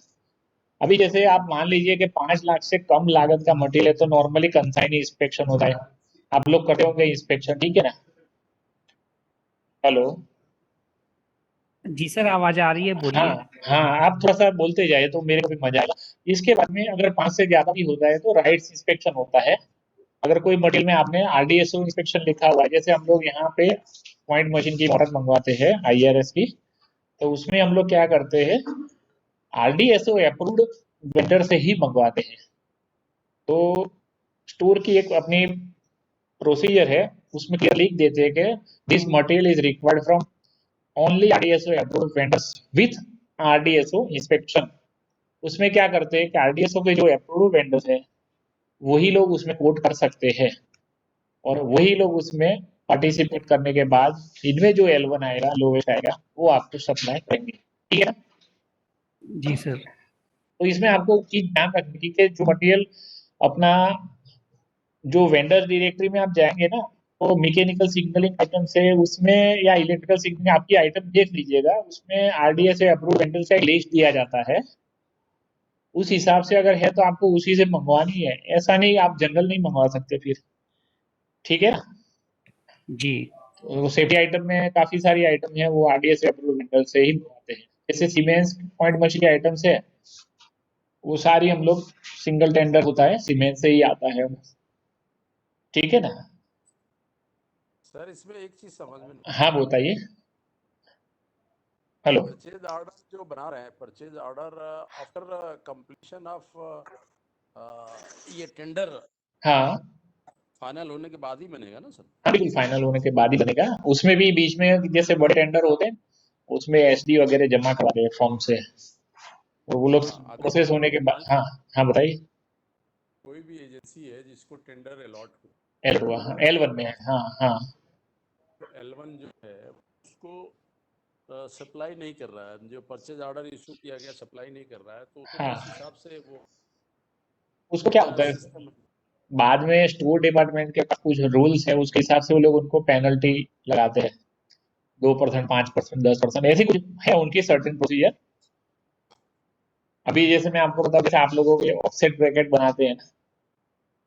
अभी जैसे आप मान लीजिए कि 5 लाख से कम लागत का मटेरियल है, तो नॉर्मली कंसाइनी इंस्पेक्शन होता है, आप लोग करते होंगे इंस्पेक्शन, ठीक है ना। हेलो, जी सर, आवाज आ रही है, हाँ बोलिए। हाँ, आप थोड़ा सा बोलते जाए तो मेरे को भी मजा आएगा। इसके बाद में अगर 5 से ज्यादा भी होता है तो राइट्स इंस्पेक्शन होता है। अगर कोई मटेरियल में आपने RDSO इंस्पेक्शन लिखा हुआ है, जैसे हम लोग यहाँ पे पॉइंट मशीन की मोटर मंगवाते हैं IRS की, तो उसमें हम लोग क्या करते हैं, RDSO अप्रूव्ड वेंडर से ही मंगवाते हैं। तो स्टोर की एक अपनी प्रोसीजर है, उसमें क्या लिख देते हैं कि this material is required from only RDSO approved vendors with RDSO inspection. उसमें क्या करते हैं कि RDSO के जो अप्रूव्ड वेंडर्स है वही लोग उसमें कोट कर सकते हैं, और वही लोग उसमें पार्टिसिपेट करने के बाद इनमें जो L1 आएगा, लोवेस्ट आएगा, वो आपको सप्लाई करेंगे। ठीक है ना, जी सर। तो इसमें आपको चीज ध्यान रखनी थी कि जो मटेरियल अपना जो वेंडर डायरेक्टरी में आप जाएंगे ना, तो मैकेनिकल सिग्नलिंग आइटम से उसमें या इलेक्ट्रिकल सिग्नलिंग आपकी आइटम देख लीजिएगा, उसमें RDSO अप्रूव वेंडर से लिस्ट दिया जाता है, उस हिसाब से अगर है तो आपको उसी से मंगवानी है, ऐसा नहीं आप जनरल नहीं मंगवा सकते फिर। ठीक है ना, जी तो सेफ्टी आइटम में काफी सारी आइटम है वो RDSO अप्रूव वेंडर से ही मंगवाते हैं, जैसे सीमेंस पॉइंट मशीन की आइटम्स है वो सारी हम लोग सिंगल टेंडर होता है, सीमेंस से ही आता है। ठीक है ना, सर इसमें एक चीज समझ में नहीं, हाँ बताइए। हेलो, परचेज ऑर्डर जो बना रहे हैं, purchase order after completion of ये टेंडर हाँ फाइनल होने के बाद ही बनेगा ना सर? हाँ बिल्कुल फाइनल होने के बाद ही बनेगा। उसमें भी बीच में जैसे बड़े टेंडर होते हैं उसमें एसडी वगैरह जमा कराते हैं फॉर्म से, और वो लोग हाँ, प्रोसेस होने के बाद। हाँ हाँ बताइए। कोई भी एजेंसी है जिसको टेंडर अलॉट हो, एल हुआ, हाँ L1 में है। हाँ हाँ तो L1 जो है उसको सप्लाई नहीं कर रहा है, जो परचेज ऑर्डर इशू किया गया सप्लाई नहीं कर रहा है, तो उसको हाँ किस हिसाब से वो उसको क्या होता है सिस्टम? बाद में स्टोर डिपार्टमेंट के पास कुछ रूल्स है, उसके हिसाब से वो लोग उनको पेनल्टी लगाते हैं 2%, 5%, 10%, ऐसी कुछ है उनकी सर्टेन प्रोसीजर। अभी जैसे मैं आपको बताऊं, जैसे आप लोगों के ऑफसेट ब्रैकेट बनाते हैं ना,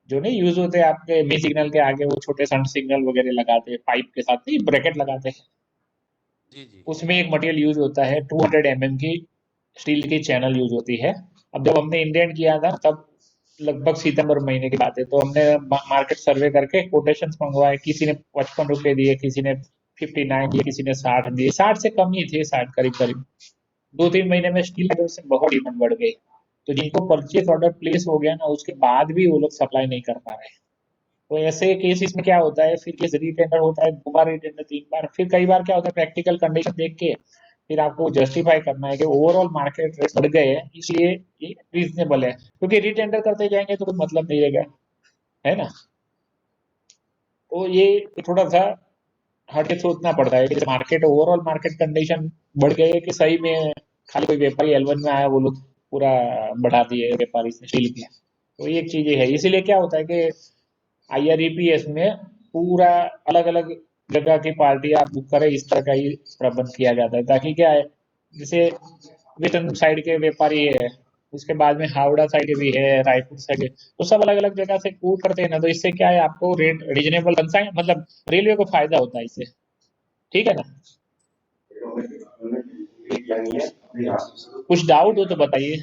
जो नहीं यूज होते हैं आपके मी सिग्नल के आगे, वो छोटे संट सिग्नल वगैरह लगाते हैं पाइप के साथ, नहीं ब्रैकेट लगाते हैं। जी जी। उसमें एक मटेरियल यूज होता है 200 mm की स्टील की चैनल यूज होती है। अब जब हमने इंडियन किया था तब लगभग सितंबर महीने की बात है, तो हमने मार्केट सर्वे करके कोटेशंस मंगवाए। किसी ने 55 रुपए दिए, किसी ने 59 दिए, किसी ने 60 दिए। 60 से कम ही थे, 60 करीब करीब। 2-3 महीने में स्टील आइटम से बहुत डिमांड बढ़ गई, तो जिनको परचेज ऑर्डर प्लेस हो गया ना, उसके बाद भी वो लोग सप्लाई नहीं कर पा रहे। तो ऐसे केसेस में क्या होता है, फिर केस रीटेंडर होता है, 2 बार रीटेंडर, 3 बार। फिर कई बार क्या होता है, प्रैक्टिकल कंडीशन देख के फिर आपको जस्टिफाई करना है कि ओवरऑल मार्केट रेट बढ़ गए हैं, इसलिए ये रीजनेबल है। क्योंकि रीटेंडर करते जाएंगे तो कोई मतलब नहीं रहेगा, है ना। तो ये थोड़ा सा हट के सोचना पड़ता है कि मार्केट, ओवरऑल मार्केट कंडीशन बढ़ गई है कि सही में खाली कोई व्यापारी L1 में आया, वो लोग पूरा बढ़ा दिए व्यापारी से स्टील के। तो ये एक चीज है, इसीलिए क्या होता है कि IREPS में पूरा अलग अलग जगह की पार्टी आप बुक करें, इस तरह का ही प्रबंध किया जाता है। ताकि क्या है, जैसे वेतन साइड के व्यापारी है, उसके बाद में हावड़ा साइड के भी है, रायपुर साइड के, तो सब अलग अलग जगह से कूट करते हैं ना, तो इससे क्या है, आपको रेट रीजनेबल बनता है, मतलब रेलवे को फायदा होता है इससे। ठीक है ना। कुछ डाउट हो तो बताइए।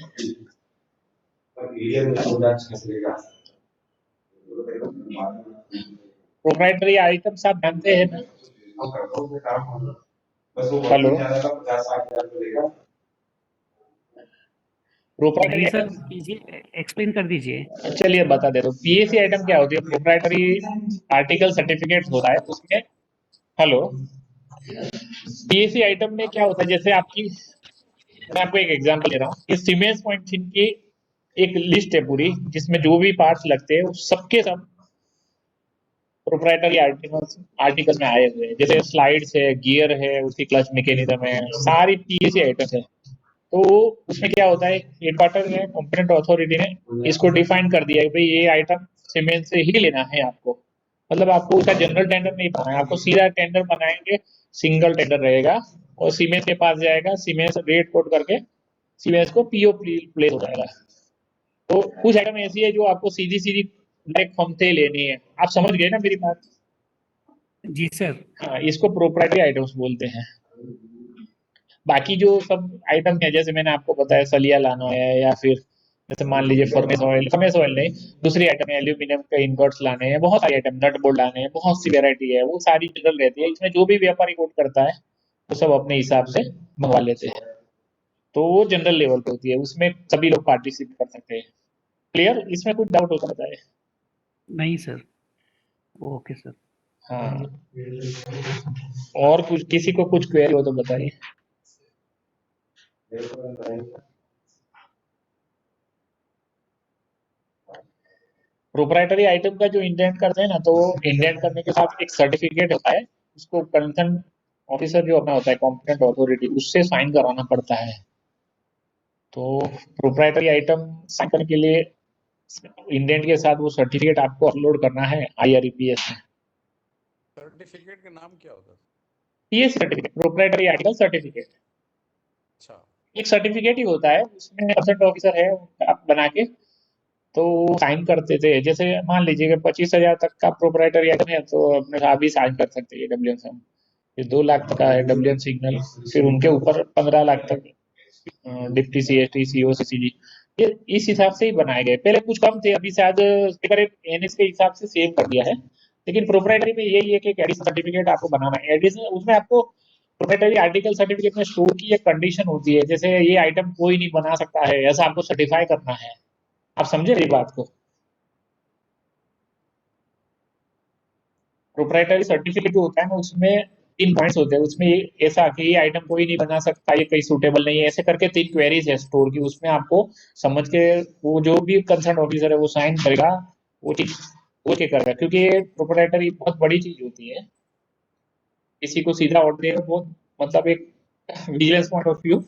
प्रोप्राइटरी आइटम्स आप जानते हैं ना। हेलो, प्रोप्राइटरी नहीं सर, आइटम्स, कीजिए, एक्सप्लेन कर दीजिए। चलिए बता दे दो। PAC आइटम क्या होती है, प्रोप्राइटरी आर्टिकल सर्टिफिकेट होता है उसमें। हेलो, PAC आइटम में क्या होता है, जैसे आपकी, मैं आपको एक एग्जांपल दे रहा हूँ। ये सीमेंस पॉइंट की एक लिस्ट है पूरी, जिसमें जो भी पार्ट्स लगते हैं सबके सब प्रोप्राइटरी आर्टिकल में आए हुए हैं। जैसे स्लाइड्स है, गियर है, उसकी क्लच मैकेनिज्म है, सारी PAC आइटम्स है। तो उसमें क्या होता है, हेडक्वार्टर में कॉम्पिटेंट अथॉरिटी ने इसको डिफाइन कर दिया है भाई ये आइटम सीमेंट से ही लेना है आपको। मतलब आपको उसका जनरल टेंडर नहीं बनाना है, आपको सीधा टेंडर बनाएंगे, सिंगल टेंडर रहेगा, और सीमेंस के पास जाएगा, सीमेंस रेट कोड करके सीमेंस को PO प्लेस हो जाएगा। तो कुछ आइटम ऐसी है जो आपको सीधी सीधी डायरेक्ट फर्म से लेनी है। आप समझ गए ना मेरी बात। जी सर। हाँ, इसको प्रोप्राइटरी आइटम्स बोलते हैं। बाकी जो सब आइटम है, जैसे मैंने आपको बताया सलिया लाना है, या फिर जैसे मान लीजिए फर्नेस ऑयल नहीं, दूसरी आइटम है एल्यूमिनियम के इनगोट्स लाने हैं, बहुत सारी आइटम, नट बोल्ट लाने हैं, बहुत सी वेरायटी है, वो सारी जनरल रहती है। इसमें जो भी व्यापारी कोट करता है वो सब अपने हिसाब से मंगवा लेते हैं। तो वो जनरल लेवल पे होती है, उसमें सभी लोग पार्टिसिपेट कर सकते हैं। क्लियर, इसमें कुछ डाउट हो सकता है। नहीं सर। Okay sir. हाँ, और कुछ किसी को कुछ क्वेरी हो तो बताइए। प्रोप्राइटरी आइटम का जो इंडेंट करते हैं ना, तो इंडेंट करने के साथ एक सर्टिफिकेट होता है, उसको कंसर्न ऑफिसर जो अपना होता है कॉम्पिटेंट अथॉरिटी, उससे साइन करवाना पड़ता है। तो प्रोप्राइटरी आइटम साइन करने के लिए इंडेंट के साथ वो सर्टिफिकेट आपको अपलोड करना है IREPS में। सर्टिफिकेट का नाम क्या होता है? ये सर्टिफिकेट प्रोप्राइटरी आर्टिकल सर्टिफिकेट, अच्छा, एक सर्टिफिकेट ही होता है, उसमें कंसर्न ऑफिसर है उनका बना के, तो साइन करते थे। जैसे मान लीजिए कि 25,000 तक का प्रोप्राइटरी आइटम है, तो अपने आप ही साइन कर सकते हैं WM। फिर 2 लाख तक का है WM सिग्नल, फिर उनके ऊपर 15 लाख तक डिप्टी CST CO CCG, ये इस हिसाब से ही बनाए गए। पहले कुछ कम थे, अभी शायद NS के हिसाब से सेव कर दिया है। लेकिन प्रोप्राइटरी में यही है कि एडिशनल सर्टिफिकेट आपको बनाना है। एडिशनल उसमें आपको प्रोप्राइटरी आर्टिकल सर्टिफिकेट में स्टोर की एक कंडीशन होती है, जैसे ये आइटम कोई नहीं बना सकता है, ऐसा आपको सर्टिफाई करना है। आप समझे मेरी बात को? प्रोप्राइटरी सर्टिफिकेट जो होता है ना, उसमें 3 पॉइंट्स होते हैं। उसमें ऐसा कि ये आइटम कोई नहीं बना सकता, ये कहीं सूटेबल नहीं है, ऐसे करके 3 क्वेरीज है स्टोर की। उसमें आपको समझ के वो जो भी कंसर्न ऑफिसर है वो साइन करेगा, वो चीज ओके करेगा, क्योंकि ये प्रोप्राइटरी बहुत बड़ी चीज होती है। किसी को सीधा ऑर्डर देना बहुत, मतलब एक विजिलेंस पॉइंट ऑफ व्यू।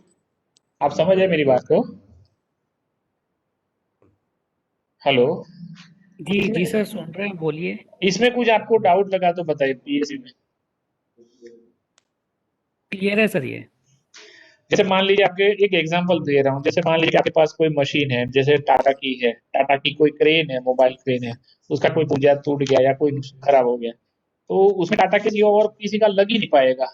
आप समझ रहे मेरी बात को? हेलो, जी जी सर, सुन रहे हैं, बोलिए। इसमें कुछ आपको डाउट लगा तो बताइए पीएससी में। क्लियर है सर ये? जैसे मान लीजिए, आपके एक एग्जांपल दे रहा हूँ। जैसे मान लीजिए आपके पास कोई मशीन है, जैसे टाटा की है, टाटा की कोई क्रेन है, मोबाइल क्रेन है, उसका कोई पुर्जा टूट गया या कोई खराब हो गया, तो उसमें टाटा के और किसी का लग ही नहीं पाएगा।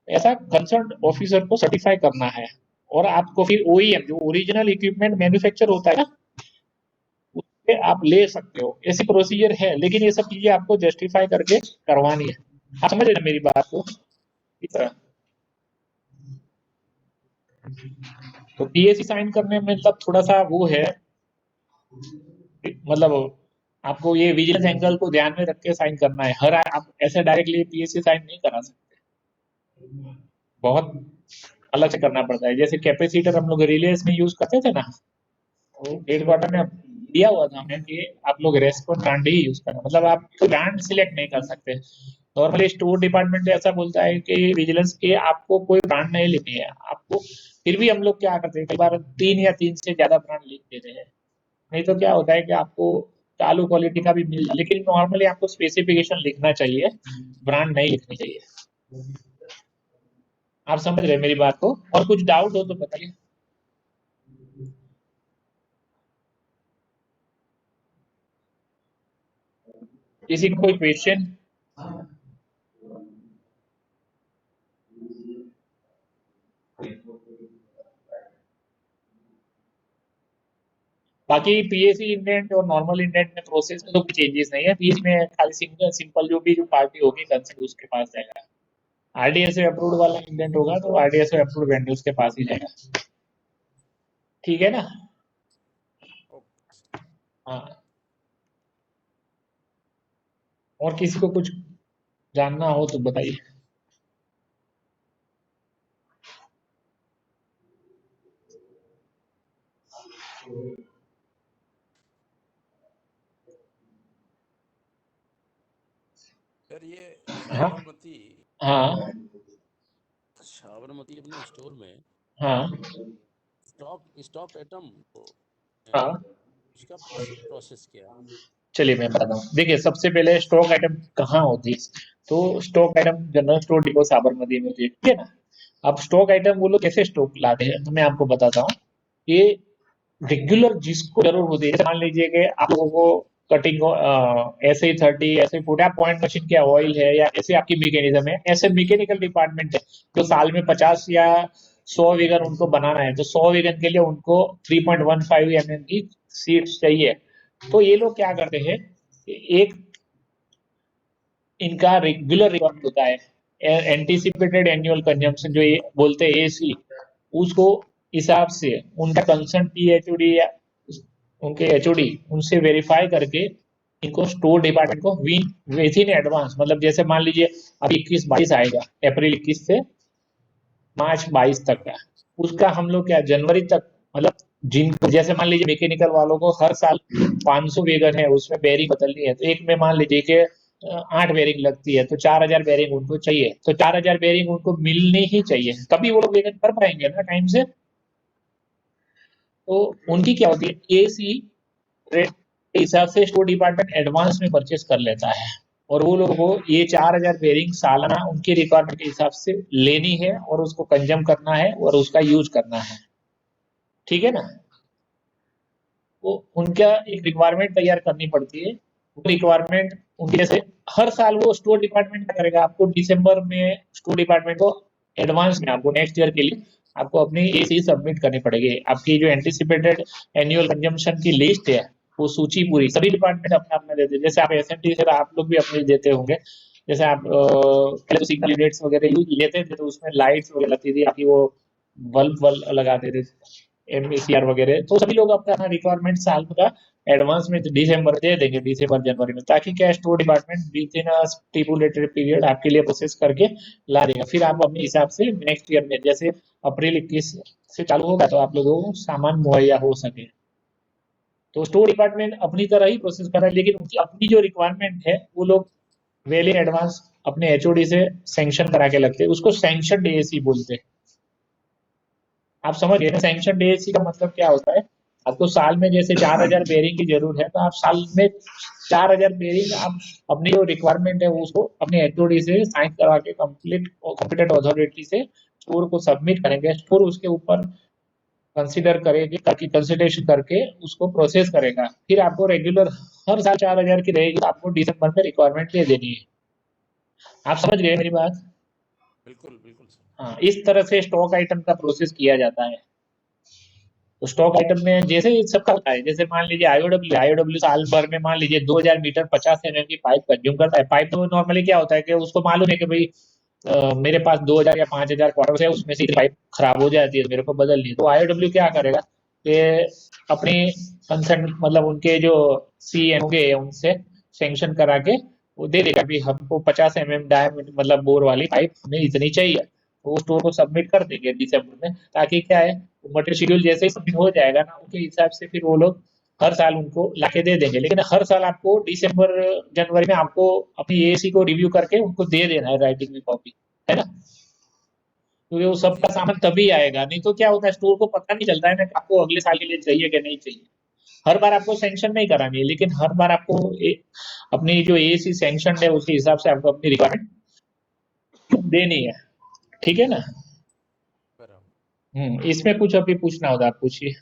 ऐसा कंसर्न ऑफिसर को सर्टिफाई करना है, और आपको फिर ओईएम जो ओरिजिनल इक्विपमेंट मैन्युफैक्चर होता है ना, उससे आप ले सकते हो। ऐसी प्रोसीजर है, लेकिन ये सब चीजें आपको जस्टिफाई करके करवानी है। आप समझ रहे हैं मेरी बात को? इस तरह तो पीएससी साइन करने में मतलब थोड़ा सा वो है, मतलब आपको ये विजिलेंस एंगल को ध्यान में रख के साइन करना है। हर आप ऐसे डायरेक्टली पीएससी साइन नहीं करा सकते, बहुत अलग से करना पड़ता है। जैसे कैपेसिटर हम लोग रिलेस में यूज करते थे ना, तो हेडक्वार्टर में दिया हुआ था हमें कि आप लोग रेस्पॉन्स ब्रांड ही यूज करना, मतलब आप ब्रांड सिलेक्ट नहीं कर सकते। नॉर्मली स्टोर डिपार्टमेंट ऐसा बोलता है कि विजिलेंस के आपको कोई ब्रांड नहीं लेनी है आपको। फिर भी हम लोग क्या करते हैं, कई बार 3 या 3 से ज्यादा ब्रांड लिख देते हैं। नहीं तो क्या होता है कि आपको चालू क्वालिटी का भी मिल, लेकिन नॉर्मली आपको स्पेसिफिकेशन लिखना चाहिए, ब्रांड नहीं लिखनी चाहिए। आप समझ रहे हैं मेरी बात को? और कुछ डाउट हो तो बताइए। किसी को कोई क्वेश्चन? बाकी पीएससी इंडेंट और नॉर्मल इंडेंट में प्रोसेस में तो कुछ चेंजेस नहीं है। पीएससी में खाली सिंपल जो भी जो पार्टी होगी कंसर्न उसके पास जाएगा। आरडीएसओ अप्रूव्ड वाला इंडेंट होगा तो आरडीएसओ अप्रूव्ड वेंडर्स के पास ही जाएगा। ठीक है ना? हाँ, और किसी को कुछ जानना हो तो बताइए। सर ये हाँ साबरमती हाँ साबरमती अपने स्टोर में हाँ स्टॉक आइटम हाँ। उसका प्रोसेस क्या है? चलिए मैं बताता हूँ। देखिए, सबसे पहले स्टॉक आइटम कहाँ होती है? तो stock item general store depot Sabarmati में होती है, ठीक है ना? अब स्टॉक आइटम वो लोग कैसे स्टॉक लाते हैं, तो मैं आपको बताता हूँ। ये रेगुलर जिसको जरूर होती है, जैसे मान लीजिए कि आप लोगों को कटिंग ऐसे 30 ऐसे 40 पॉइंट मशीन क्या ऑयल है, या ऐसे आपकी मैकेनिज्म है, ऐसे मैकेनिकल डिपार्टमेंट है तो साल में 50 या 100 वेगन उनको बनाना है, तो 100 वेगन के लिए उनको 3.15 mm की सीट्स चाहिए। तो ये लोग क्या करते हैं, एक इनका रेगुलर रिक्वायरमेंट होता है एंटीसिपेटेड एनुअल कंजम्पशन, जो ये बोलते हैं एसी, उसको हिसाब से उनका कंसर्न पीएचओडी या उनके एचओडी उनसे वेरीफाई करके इनको स्टोर डिपार्टमेंट को विद इन एडवांस, मतलब जैसे मान लीजिए अभी 21-22 आएगा, अप्रैल 21 से मार्च 22 तक का, उसका हम लोग क्या जनवरी तक, मतलब जिन जैसे मान लीजिए मैकेनिकल वालों को हर साल 500 वेगन है, उसमें बेरिंग बदलनी है, तो एक में मान लीजिए कि 8 बेरिंग लगती है, तो 4000 बेरिंग उनको चाहिए, तो 4000 बेरिंग उनको मिलनी ही चाहिए, तभी वो लोग वेगन कर पाएंगे ना टाइम से। तो उनकी क्या होती है, एसी रेट के हिसाब से स्टोर डिपार्टमेंट एडवांस में परचेस कर लेता है, और वो लोगों को ये 4000 बेरिंग सालाना उनकी रिक्वायरमेंट के हिसाब से लेनी है, और उसको कंज्यूम करना है और उसका यूज करना है। ठीक है ना? वो उनका एक रिक्वायरमेंट तैयार करनी पड़ती है। वो रिक्वायरमेंट उनकी, जैसे हर साल वो स्टोर डिपार्टमेंट क्या करेगा, आपको दिसंबर में स्टोर डिपार्टमेंट को एडवांस में आपको नेक्स्ट ईयर के लिए आपको अपनी एसी सबमिट करनी पड़ेगी। आपकी जो एंटीसिपेटेड एनुअल कंजम्पशन की लिस्ट है, वो सूची पूरी सभी डिपार्टमेंट अपने आप में देते हैं। जैसे आप एसएमटी से आप लोग भी अपने देते होंगे, जैसे आप सिग्नल यूनिट्स वगैरह लेते थे, तो उसमें लाइट्स वगैरह लगती थी, आपकी वो बल्ब लगाते थे, MCR वगैरह, तो सभी लोग अपना रिक्वायरमेंट साल का एडवांस में दिसंबर दे देंगे, दिसंबर जनवरी में, ताकि क्या store department with in a stipulated period आपके लिए प्रोसेस करके ला देगा। फिर आप अपने हिसाब से नेक्स्ट ईयर में, जैसे अप्रैल 21 से चालू होगा, तो आप लोगों को सामान मुहैया हो सके। तो स्टोर डिपार्टमेंट अपनी तरह ही प्रोसेस कर रहा है, लेकिन उनकी अपनी जो रिक्वायरमेंट है वो लोग वेल इन एडवांस अपने HOD से सैंक्शन करा के लगते हैं, उसको सैंक्शन AAC बोलते हैं। आप समझ गए ना, सैंक्शन AAC का मतलब क्या होता है? आपको साल में जैसे 4000 बेयरिंग की जरूरत है, तो आप साल में 4000 बेयरिंग आप अपनी जो रिक्वायरमेंट है उसको अपने HOD से साइन करवा के कंप्लीट कॉम्पिटेंट अथॉरिटी से स्टोर को सबमिट करेंगे। स्टोर उसके ऊपर कंसिडर करेगी, ताकि कंसिडरेशन करके उसको प्रोसेस करेगा। फिर आपको रेगुलर हर साल 4000 की रहेगी, तो आपको दिसंबर में रिक्वायरमेंट दे देनी है। आप समझ गए मेरी बात? बिल्कुल बिल्कुल सर। हाँ, इस तरह से स्टॉक आइटम का प्रोसेस किया जाता है। तो स्टॉक आइटम में जैसे ही सबका होता है, जैसे मान लीजिए आईओडब्ल्यू साल भर में मान लीजिए 2000 मीटर 50 mm की पाइप कंज्यूम करता है। पाइप तो नॉर्मली क्या होता है कि उसको मालूम है कि भाई मेरे पास 2000 या 5000 क्वार्टर्स है, उसमें से पाइप खराब हो जाती है, मेरे को बदलनी है। तो आईओडब्ल्यू क्या करेगा कि अपनी कंसर्न मतलब उनके जो CM होंगे उनसे सैंक्शन करा के वो दे देगा भी हमको 50 mm डायमीटर मतलब बोर वाली पाइप हमें इतनी चाहिए। तो वो स्टोर को सबमिट कर देंगे दिसंबर में, ताकि क्या है मटेरियल शेड्यूल जैसे ही सबमिट हो जाएगा ना, उनके हिसाब से फिर वो लोग हर साल उनको लाके दे देंगे। लेकिन हर साल आपको दिसंबर जनवरी में आपको अपनी AAC को रिव्यू करके उनको दे देना है राइटिंग में कॉपी, है ना? क्योंकि वो सबका सामान तभी आएगा, नहीं तो क्या होता है स्टोर को पता नहीं चलता है ना कि आपको अगले साल के लिए चाहिए कि नहीं चाहिए। हर बार आपको सैंक्शन नहीं करानी है, लेकिन हर बार आपको अपनी जो AAC सैंक्शन है उसके हिसाब से आपको अपनी रिक्वायरमेंट देनी है, ठीक है ना? इसमें कुछ अभी पूछना होगा आप पूछिए।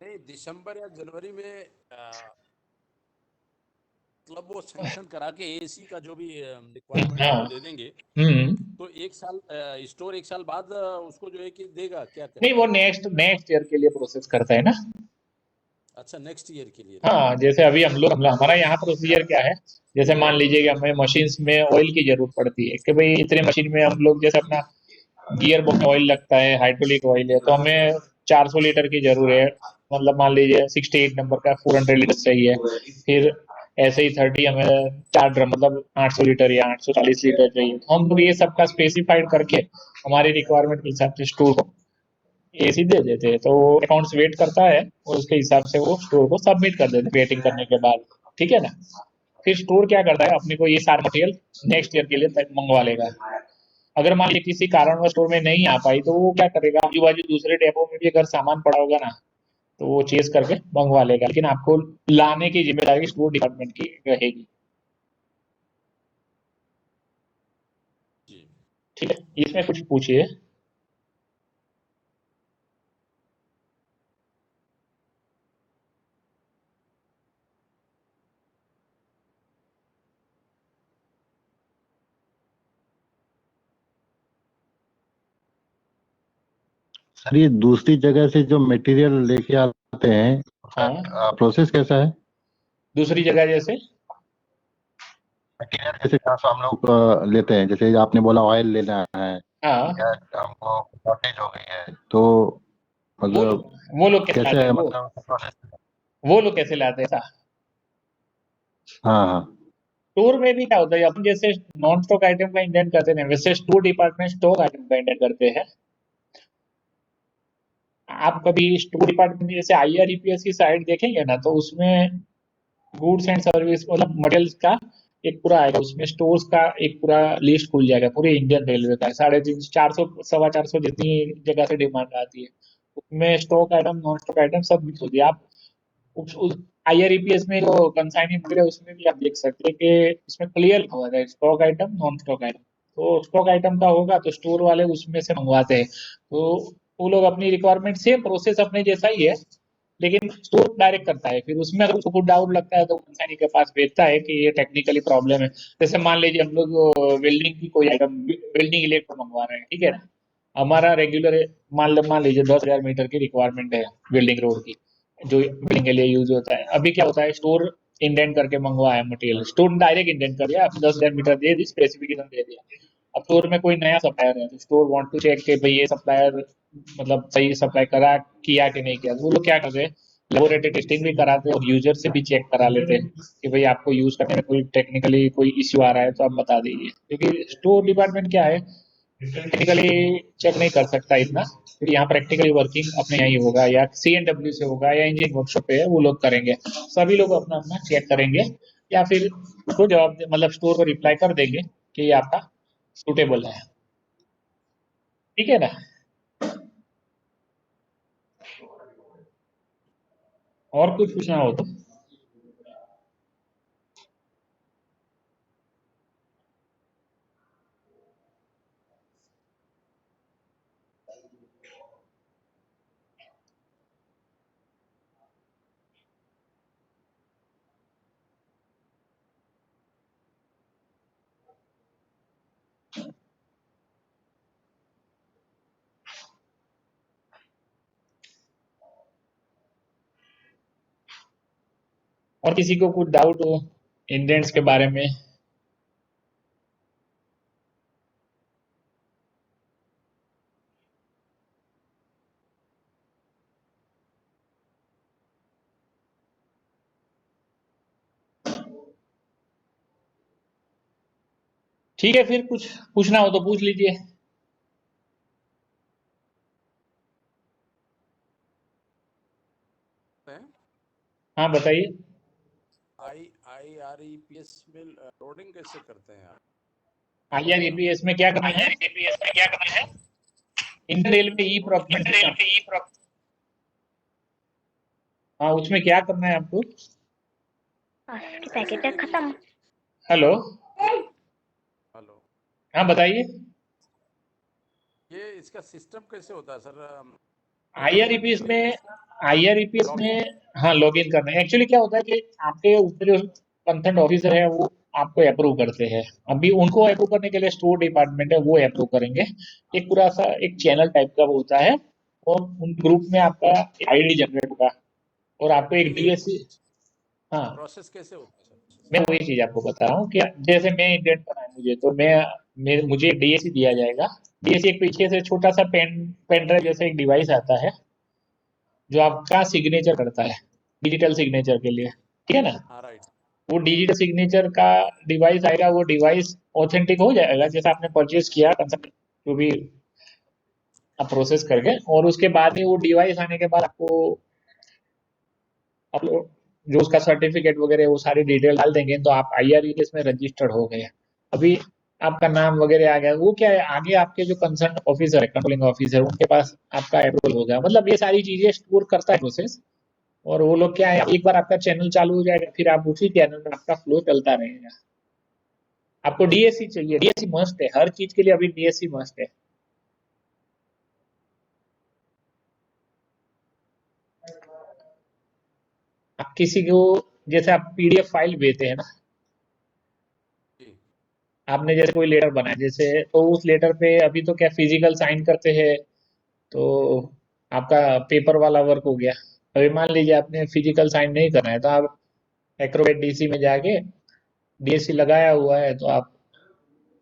नहीं, दिसंबर या जनवरी में मतलब वो सैंक्शन करा के AAC का जो भी रिक्वायरमेंट है वो दे देंगे। तो एक साल स्टोर एक साल बाद उसको जो है कि देगा क्या करेगा? नहीं, वो नेक्स्ट ईयर के लिए प्रोसेस करता है ना। अच्छा, नेक्स्ट ईयर के लिए। हाँ, जैसे अभी हमारा यहाँ प्रोसीजर क्या है, जैसे मान लीजिए कि हमें मशीन्स में ऑयल की जरूरत पड़ती है कि भाई इतने मशीन में हम लोग जैसे अपना गियर बॉक्स ऑयल लगता है, हाइड्रोलिक ऑयल है, तो हमें 400 लीटर की जरूरत है। मतलब मान लीजिए 68 नंबर का 400 लीटर चाहिए। फिर ऐसे ही 30 हमें 4 ड्रम मतलब 800 लीटर या 840 लीटर चाहिए। तो हम लोग ये सबका स्पेसिफाइड करके हमारी रिक्वायरमेंट के हिसाब से स्टोर को AAC दे देते हैं। तो अकाउंट्स वेट करता है और उसके हिसाब से वो स्टोर को सबमिट कर देते हैं वेटिंग करने के बाद, ठीक है ना? फिर स्टोर क्या करता है, अपने को ये सारा मटेरियल नेक्स्ट ईयर के लिए मंगवा लेगा। अगर मान लीजिए किसी कारणवश स्टोर में नहीं आ पाई, तो वो क्या करेगा, आजू बाजू दूसरे डेपो में भी अगर सामान पड़ा होगा ना, तो वो चेस करके मंगवा लेगा। लेकिन आपको लाने की जिम्मेदारी स्टोर डिपार्टमेंट की रहेगी, ठीक है? इसमें कुछ पूछिए। सर ये दूसरी जगह से जो मटेरियल लेके आते हैं, हाँ, प्रोसेस कैसा है? दूसरी जगह जैसे मटेरियल जैसे जहाँ से हम लोग लेते हैं, जैसे आपने बोला ऑयल लेना है हाँ, या हमको शॉर्टेज हो गई है, तो मतलब वो लोग कैसे कैसे लाते है हैं, मतलब प्रोसेस? वो लोग कैसे लाते हैं? हाँ हाँ स्टोर में भी क्या होता है, अपन जैसे नॉन स्टॉक आइटम का इंडेंट करते हैं, वैसे स्टोर डिपार्टमेंट स्टॉक आइटम का इंडेंट करते हैं। आप कभी स्टोर डिपार्टमेंट जैसे IREPS की साइट देखेंगे ना, तो उसमें गुड्स एंड सर्विस मतलब मटेरियल्स का एक पूरा आएगा, उसमें स्टोर्स का एक पूरा लिस्ट खुल जाएगा पूरे इंडियन रेलवे का। 350 400 450 जितनी जगह से डिमांड आती है, उसमें stock item non stock item सब मिक्स होती है। आप उस IREPS में जो कंसाइनिंग है उसमें भी आप देख सकते हैं कि इसमें क्लियर लिखा हुआ है stock item non stock item. तो स्टॉक आइटम का होगा तो स्टोर वाले उसमें से मंगवाते हैं। तो वो लोग अपनी रिक्वायरमेंट सेम प्रोसेस अपने जैसा ही है, लेकिन स्टोर डायरेक्ट करता है। फिर उसमें अगर उसको कुछ डाउट लगता है तो कंसाइनी के पास भेजता है कि ये टेक्निकली प्रॉब्लम है। जैसे मान लीजिए हम लोग वेल्डिंग की कोई आइटम वेल्डिंग इलेक्ट्रो मंगवा रहे हैं, ठीक है ना? हमारा रेगुलर मान लीजिए 10,000 मीटर की रिक्वायरमेंट है वेल्डिंग रोड की, जो बिल्डिंग के लिए यूज होता है। अभी क्या होता है, स्टोर इंडेंट करके मंगवाया मटेरियल, स्टोर डायरेक्ट इंडेंट कर दिया, आप 10,000 मीटर दे दी, स्पेसिफिकेशन दे दिया। अब स्टोर में कोई नया सप्लायर है तो स्टोर वांट टू चेक कि भाई ये सप्लायर मतलब सही सप्लाई करा किया कि नहीं किया, तो वो लोग क्या करते हैं, लेबोरेटरी टेस्टिंग भी कराते हैं और यूजर से भी चेक करा लेते हैं कि भाई आपको यूज करने में कोई टेक्निकली कोई इश्यू आ रहा है तो आप बता दीजिए, क्योंकि स्टोर डिपार्टमेंट क्या है, टेक्निकली चेक नहीं कर सकता इतना, फिर यहाँ प्रैक्टिकली वर्किंग अपने यहाँ ही होगा या CNW से होगा या इंजीनियरिंग वर्कशॉप पे है वो लोग करेंगे, सभी लोग अपना अपना चेक करेंगे या फिर उसको जवाब मतलब स्टोर को रिप्लाई कर देंगे कि ये आपका सूटेबल है, ठीक है ना। और कुछ पूछना हो तो और किसी को कुछ डाउट हो इंडेंट्स के बारे में। ठीक है, फिर कुछ पूछना हो तो पूछ लीजिए। हाँ बताइए। IREPS में लोडिंग कैसे करते हैं आप? IREPS में क्या करना है, इंडियन रेलवे ई प्रोक्योरमेंट, हाँ उसमें क्या करना है आपको। पैकेट है खत्म। हेलो हेलो, हाँ बताइए। ये इसका सिस्टम कैसे होता है सर? IREPS में हाँ लॉगिन करना है। एक्चुअली क्या होता है कि आपके ऊपर जो कंसर्न ऑफिसर है वो आपको अप्रूव करते हैं, अभी उनको अप्रूव करने के लिए स्टोर डिपार्टमेंट है वो अप्रूव करेंगे, एक पूरा सा एक चैनल टाइप का होता है और उन ग्रुप में आपका ID जनरेट होगा और आपको एक DSC। हाँ प्रोसेस कैसे होता है सर? मैं वही चीज आपको बता रहा हूँ कि जैसे मैं इंडेंट बनाया मुझे तो मुझे एक DSC दिया जाएगा। DSC एक पीछे से छोटा सा पेन ड्राइव जैसा एक डिवाइस आता है जो आपका सिग्नेचर करता है डिजिटल सिग्नेचर के लिए, ठीक है ना। हाँ राइट। वो डिजिटल सिग्नेचर का डिवाइस आएगा, वो डिवाइस ऑथेंटिक हो जाएगा जैसा आपने परचेज किया जो भी आप प्रोसेस करके, और उसके बाद में वो डिवाइस आने के बाद आपको अपलोड जो उसका सर्टिफिकेट वगैरह वो सारी डिटेल डाल देंगे तो आप IREPS में रजिस्टर्ड हो गए। अभी आपका नाम वगैरह आ गया, वो क्या है आगे आपके जो कंसर्न ऑफिसर है कंट्रोलिंग ऑफिसर उनके पास आपका अप्रूवल हो गया, मतलब ये सारी चीजें स्टोर करता है प्रोसेस। और वो लोग क्या है एक बार आपका चैनल चालू हो जाएगा फिर आप उसी चैनल में आपका फ्लो चलता रहेगा। आपको DSC चाहिए, DSC मस्ट है हर चीज के लिए, अभी DSC मस्ट है। आप किसी को जैसे आप PDF फाइल भेजते हैं ना, आपने जैसे कोई लेटर बनाया जैसे तो उस लेटर पे अभी तो क्या फिजिकल साइन करते हैं तो आपका पेपर वाला वर्क हो गया। अभी मान लीजिए आपने फिजिकल साइन नहीं करना है तो आप एक्रोबेट DC में जाके DSC लगाया हुआ है तो आप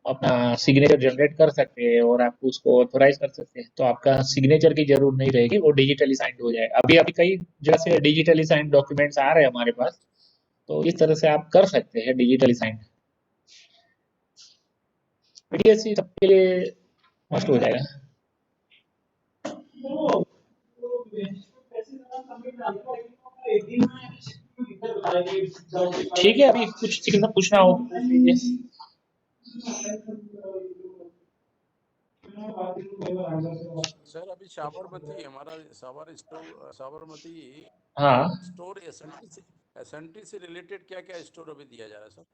अपना सिग्नेचर जनरेट कर सकते हैं और आप उसको ऑथोराइज कर सकते हैं तो आपका सिग्नेचर की जरूरत नहीं रहेगी, वो डिजिटली साइंड हो जाएगा। अभी अभी कई जगह से डिजिटली साइंड डॉक्यूमेंट्स आ रहे हैं हमारे पास, तो इस तरह से आप कर सकते हैं डिजिटली साइंड। DSC सबके लिए मस्ट हो जाएगा। ठीक है, अभी कुछ सीखना पूछना हो पूछ लीजिए। सर अभी साबरमती हमारा साबरमती हाँ स्टोर एसएनटी से रिलेटेड क्या क्या स्टोर अभी दिया जा रहा है सर?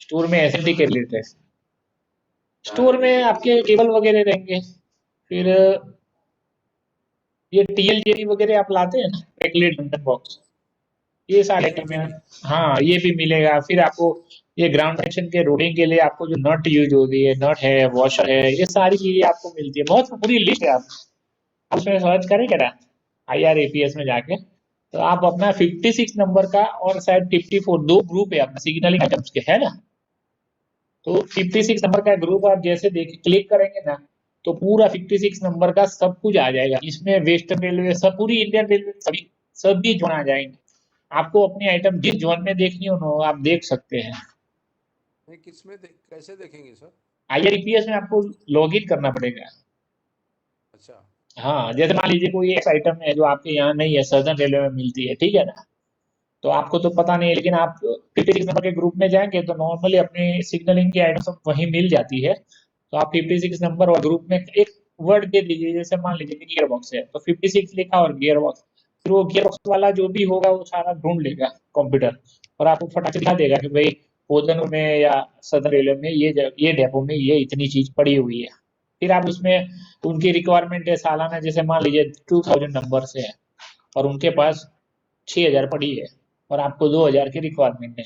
स्टोर में SNT के रिलेटेड स्टोर में आपके केबल वगैरह रहेंगे, फिर ये TLJD वगैरह आप लाते हैं ना पैकलेट बंडल बॉक्स, ये सारे आइटम है। हाँ ये भी मिलेगा। फिर आपको ये ग्राउंड सेक्शन के रोडिंग के लिए आपको जो नट यूज होती है, नट है वॉशर है, ये सारी चीजें आपको मिलती है, बहुत पूरी लिस्ट है। आप उसमें सर्च करेंगे ना IREPS में जाके तो आप अपना 56 नंबर का और शायद 54 दो ग्रुप है अपना सिग्नलिंग आइटम्स के, है ना। तो 56 नंबर का ग्रुप आप जैसे देख क्लिक करेंगे ना, तो पूरा 56 नंबर का सब कुछ आ जाएगा। इसमें वेस्टर्न रेलवे सब, पूरी इंडियन रेलवे, सभी जोन आ जाएंगे। आपको अपनी आइटम जिस जोन में देखनी हो ना, आप देख सकते हैं। कैसे देखेंगे सर? IRPS में आपको लॉग इन करना पड़ेगा। अच्छा। हाँ, जैसे मान लीजिए कोई एक आइटम है जो आपके यहाँ नहीं है, सदर्न रेलवे में मिलती है, ठीक है ना, तो आपको तो पता नहीं है, लेकिन आप 56 नंबर के ग्रुप में जाएंगे तो नॉर्मली अपनी सिग्नलिंग की आइटम सब वहीं मिल जाती है। तो आप 56 नंबर और ग्रुप में एक वर्ड दे दीजिए, जैसे मान लीजिए कि गियर बॉक्स है तो 56 लिखा और गियर बॉक्स, फिर वो गियर बॉक्स वाला जो भी होगा वो सारा ढूंढ लेगा कंप्यूटर, और आपको फटाक से दिखा देगा कि भाई पोदन में या सदर्न रेलवे में ये डेपो में ये इतनी चीज पड़ी हुई है। फिर आप उसमें उनकी रिक्वायरमेंट है सालाना, जैसे मान लीजिए 2000 नंबर से है और उनके पास 6000 पड़ी है और आपको 2000 की रिक्वायरमेंट है,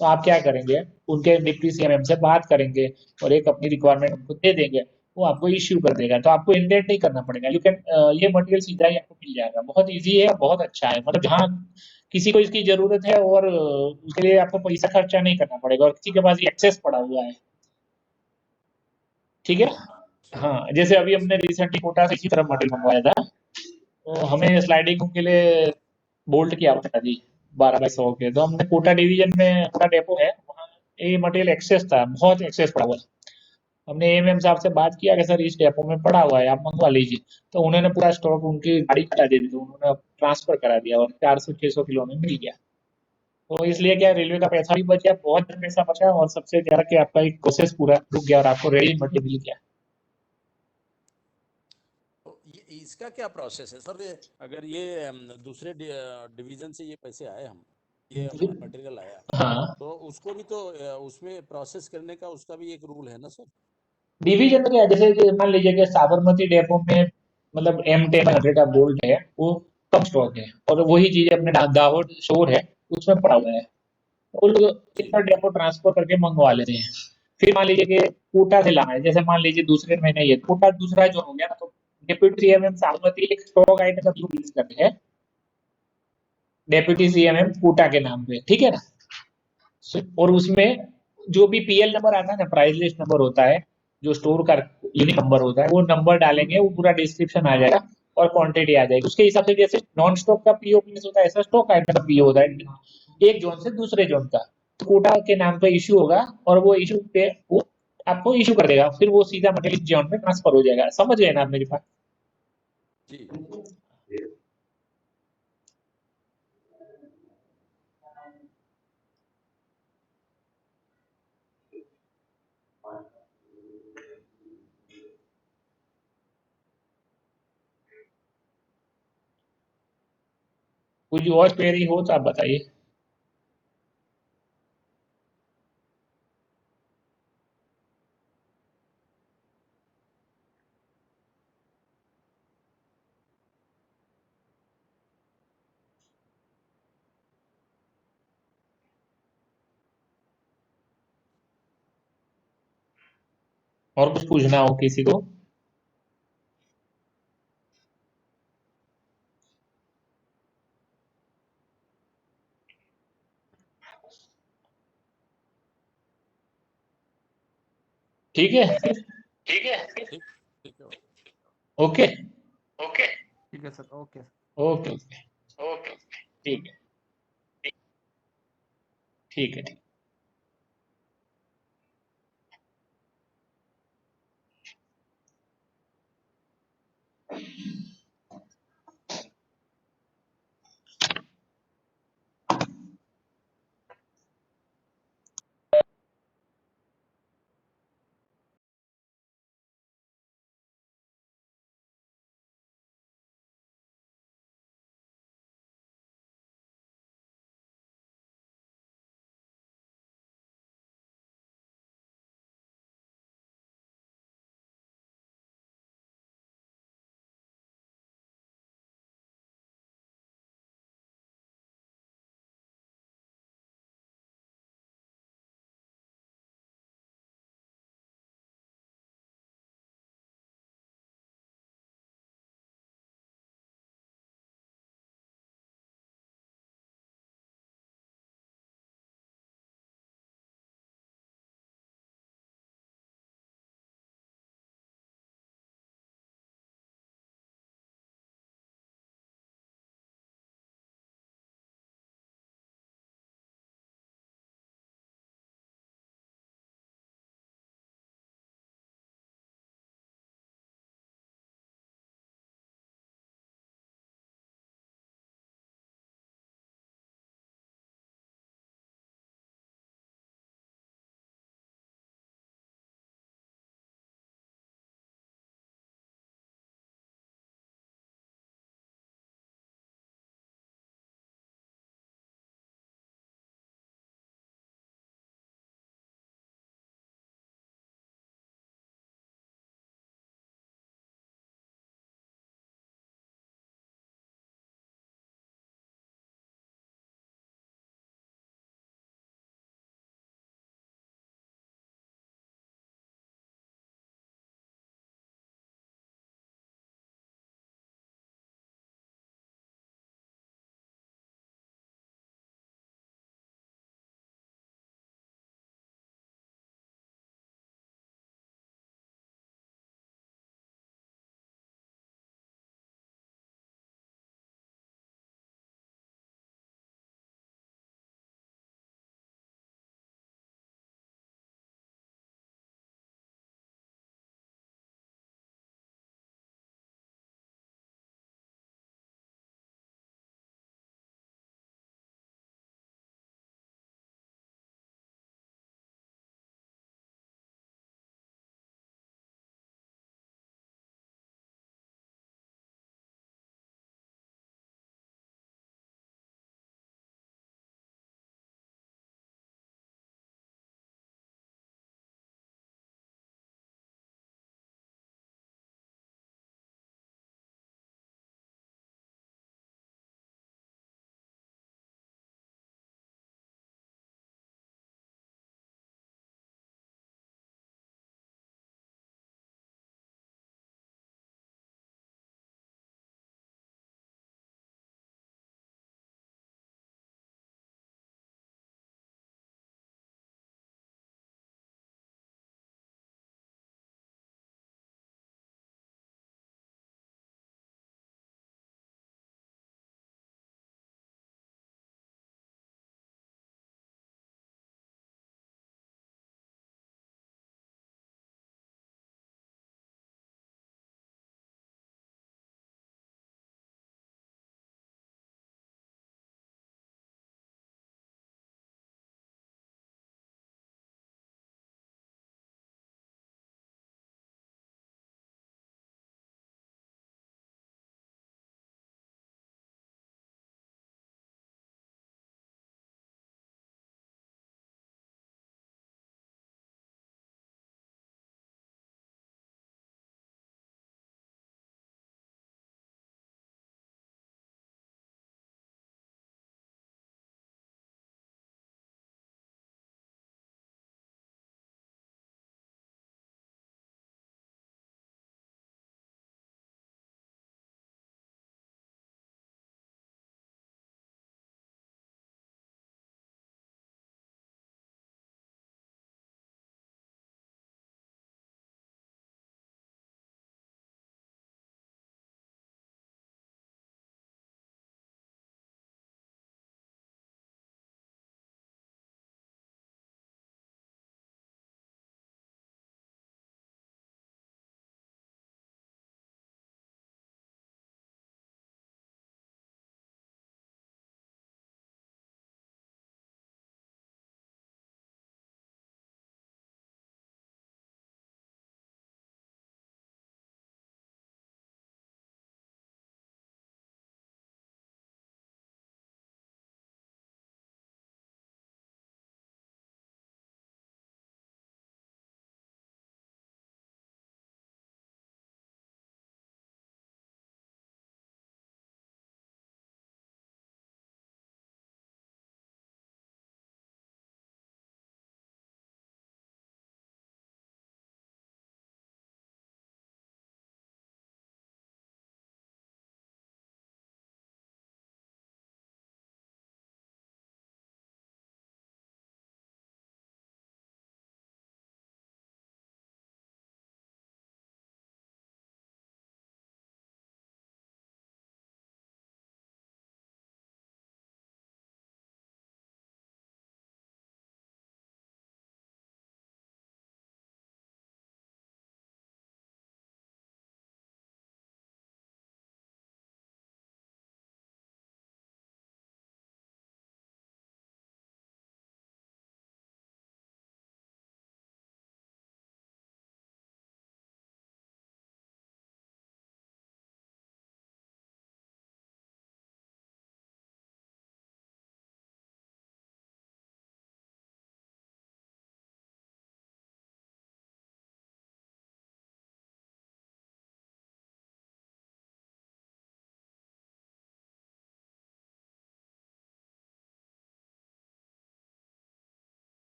तो आप क्या करेंगे, उनके डिप्टी CMM से बात करेंगे और एक अपनी रिक्वायरमेंट उनको दे देंगे, वो आपको इश्यू कर देगा। तो आपको इंडेंट नहीं करना पड़ेगा, यू कैन ये मटेरियल सीधा ही आपको मिल जाएगा। बहुत इजी है, बहुत अच्छा है, मतलब जहाँ किसी को इसकी जरूरत है और उसके लिए आपको पैसा खर्चा नहीं करना पड़ेगा और किसी के पास ये एक्सेस पड़ा हुआ है, ठीक है। हाँ, जैसे अभी हमने रिसेंटली कोटा से इसी तरह मटेरियल मंगवाया था, तो हमें स्लाइडिंग के लिए बोल्ट की आवश्यकता थी 12x100 के, तो हमने कोटा डिवीजन में, कोटा डेपो है वहाँ, ये मटेरियल एक्सेस था, बहुत एक्सेस पड़ा हुआ था। हमने AM साहब से बात किया कि सर इस डेपो में पड़ा हुआ है, आप मंगवा लीजिए, तो उन्होंने पूरा स्टॉक उनकी गाड़ी करा दी थी, तो उन्होंने ट्रांसफर करा दिया और 400-600 किलो में मिल गया। तो इसलिए क्या, रेलवे का पैसा भी बच गया, बहुत पैसा बचा, और सबसे ज्यादा कि आपका एक प्रोसेस पूरा रुक गया और आपको रेडी मटेरियल मिल गया। इसका क्या प्रोसेस है सर? अगर ये दूसरे डिवीजन से ये पैसे आए, हम ये मटेरियल आया, हाँ, तो उसको भी तो उसमें प्रोसेस करने का उसका भी एक रूल है ना सर? डिवीजन में क्या है, जैसे कि मान लीजिए कि साबरमती डेपो में मतलब M10 का बोल्ट है, वो कम स्टॉक है, और वही चीज अपने दाहोद स्टोर है उसमें पड़ा हुआ है, वो लोग इतना डेपो ट्रांसफर करके मंगवा लेते हैं। फिर मान लीजिए कि कोटा से लाना है, जैसे मान लीजिए दूसरे महीने ये कोटा दूसरा जो हो गया ना, तो डिप्यूटी CMM साबरमती एक स्टॉक आइटम का ग्रुप रिलीज करते हैं, डेप्यूटी CMM कोटा के नाम पे, ठीक है ना। और उसमें जो भी PL नंबर आता है ना, प्राइस लिस्ट नंबर होता है, जो स्टोर का यूनिक नंबर होता है, वो नंबर डालेंगे, वो पूरा डिस्क्रिप्शन आ जाएगा और क्वांटिटी आ जाएगी उसके हिसाब से। जैसे नॉन स्टॉक का PO प्लेस होता है, ऐसा स्टॉक आइटम का PO होता है, एक जोन से दूसरे जोन का, तो कोटा के नाम पे इशू होगा और वो इशू पे वो आपको इशू कर देगा, फिर वो सीधा मटेरियल जोन में ट्रांसफर हो जाएगा। समझ गए ना आप मेरी बात? जी। कुछ और क्वेरी हो तो आप बताइए। और कुछ पूछना हो किसी को? ठीक है, ठीक है ओके ठीक है सर, ओके। ओके ओके, ठीक है, ठीक है, ठीक।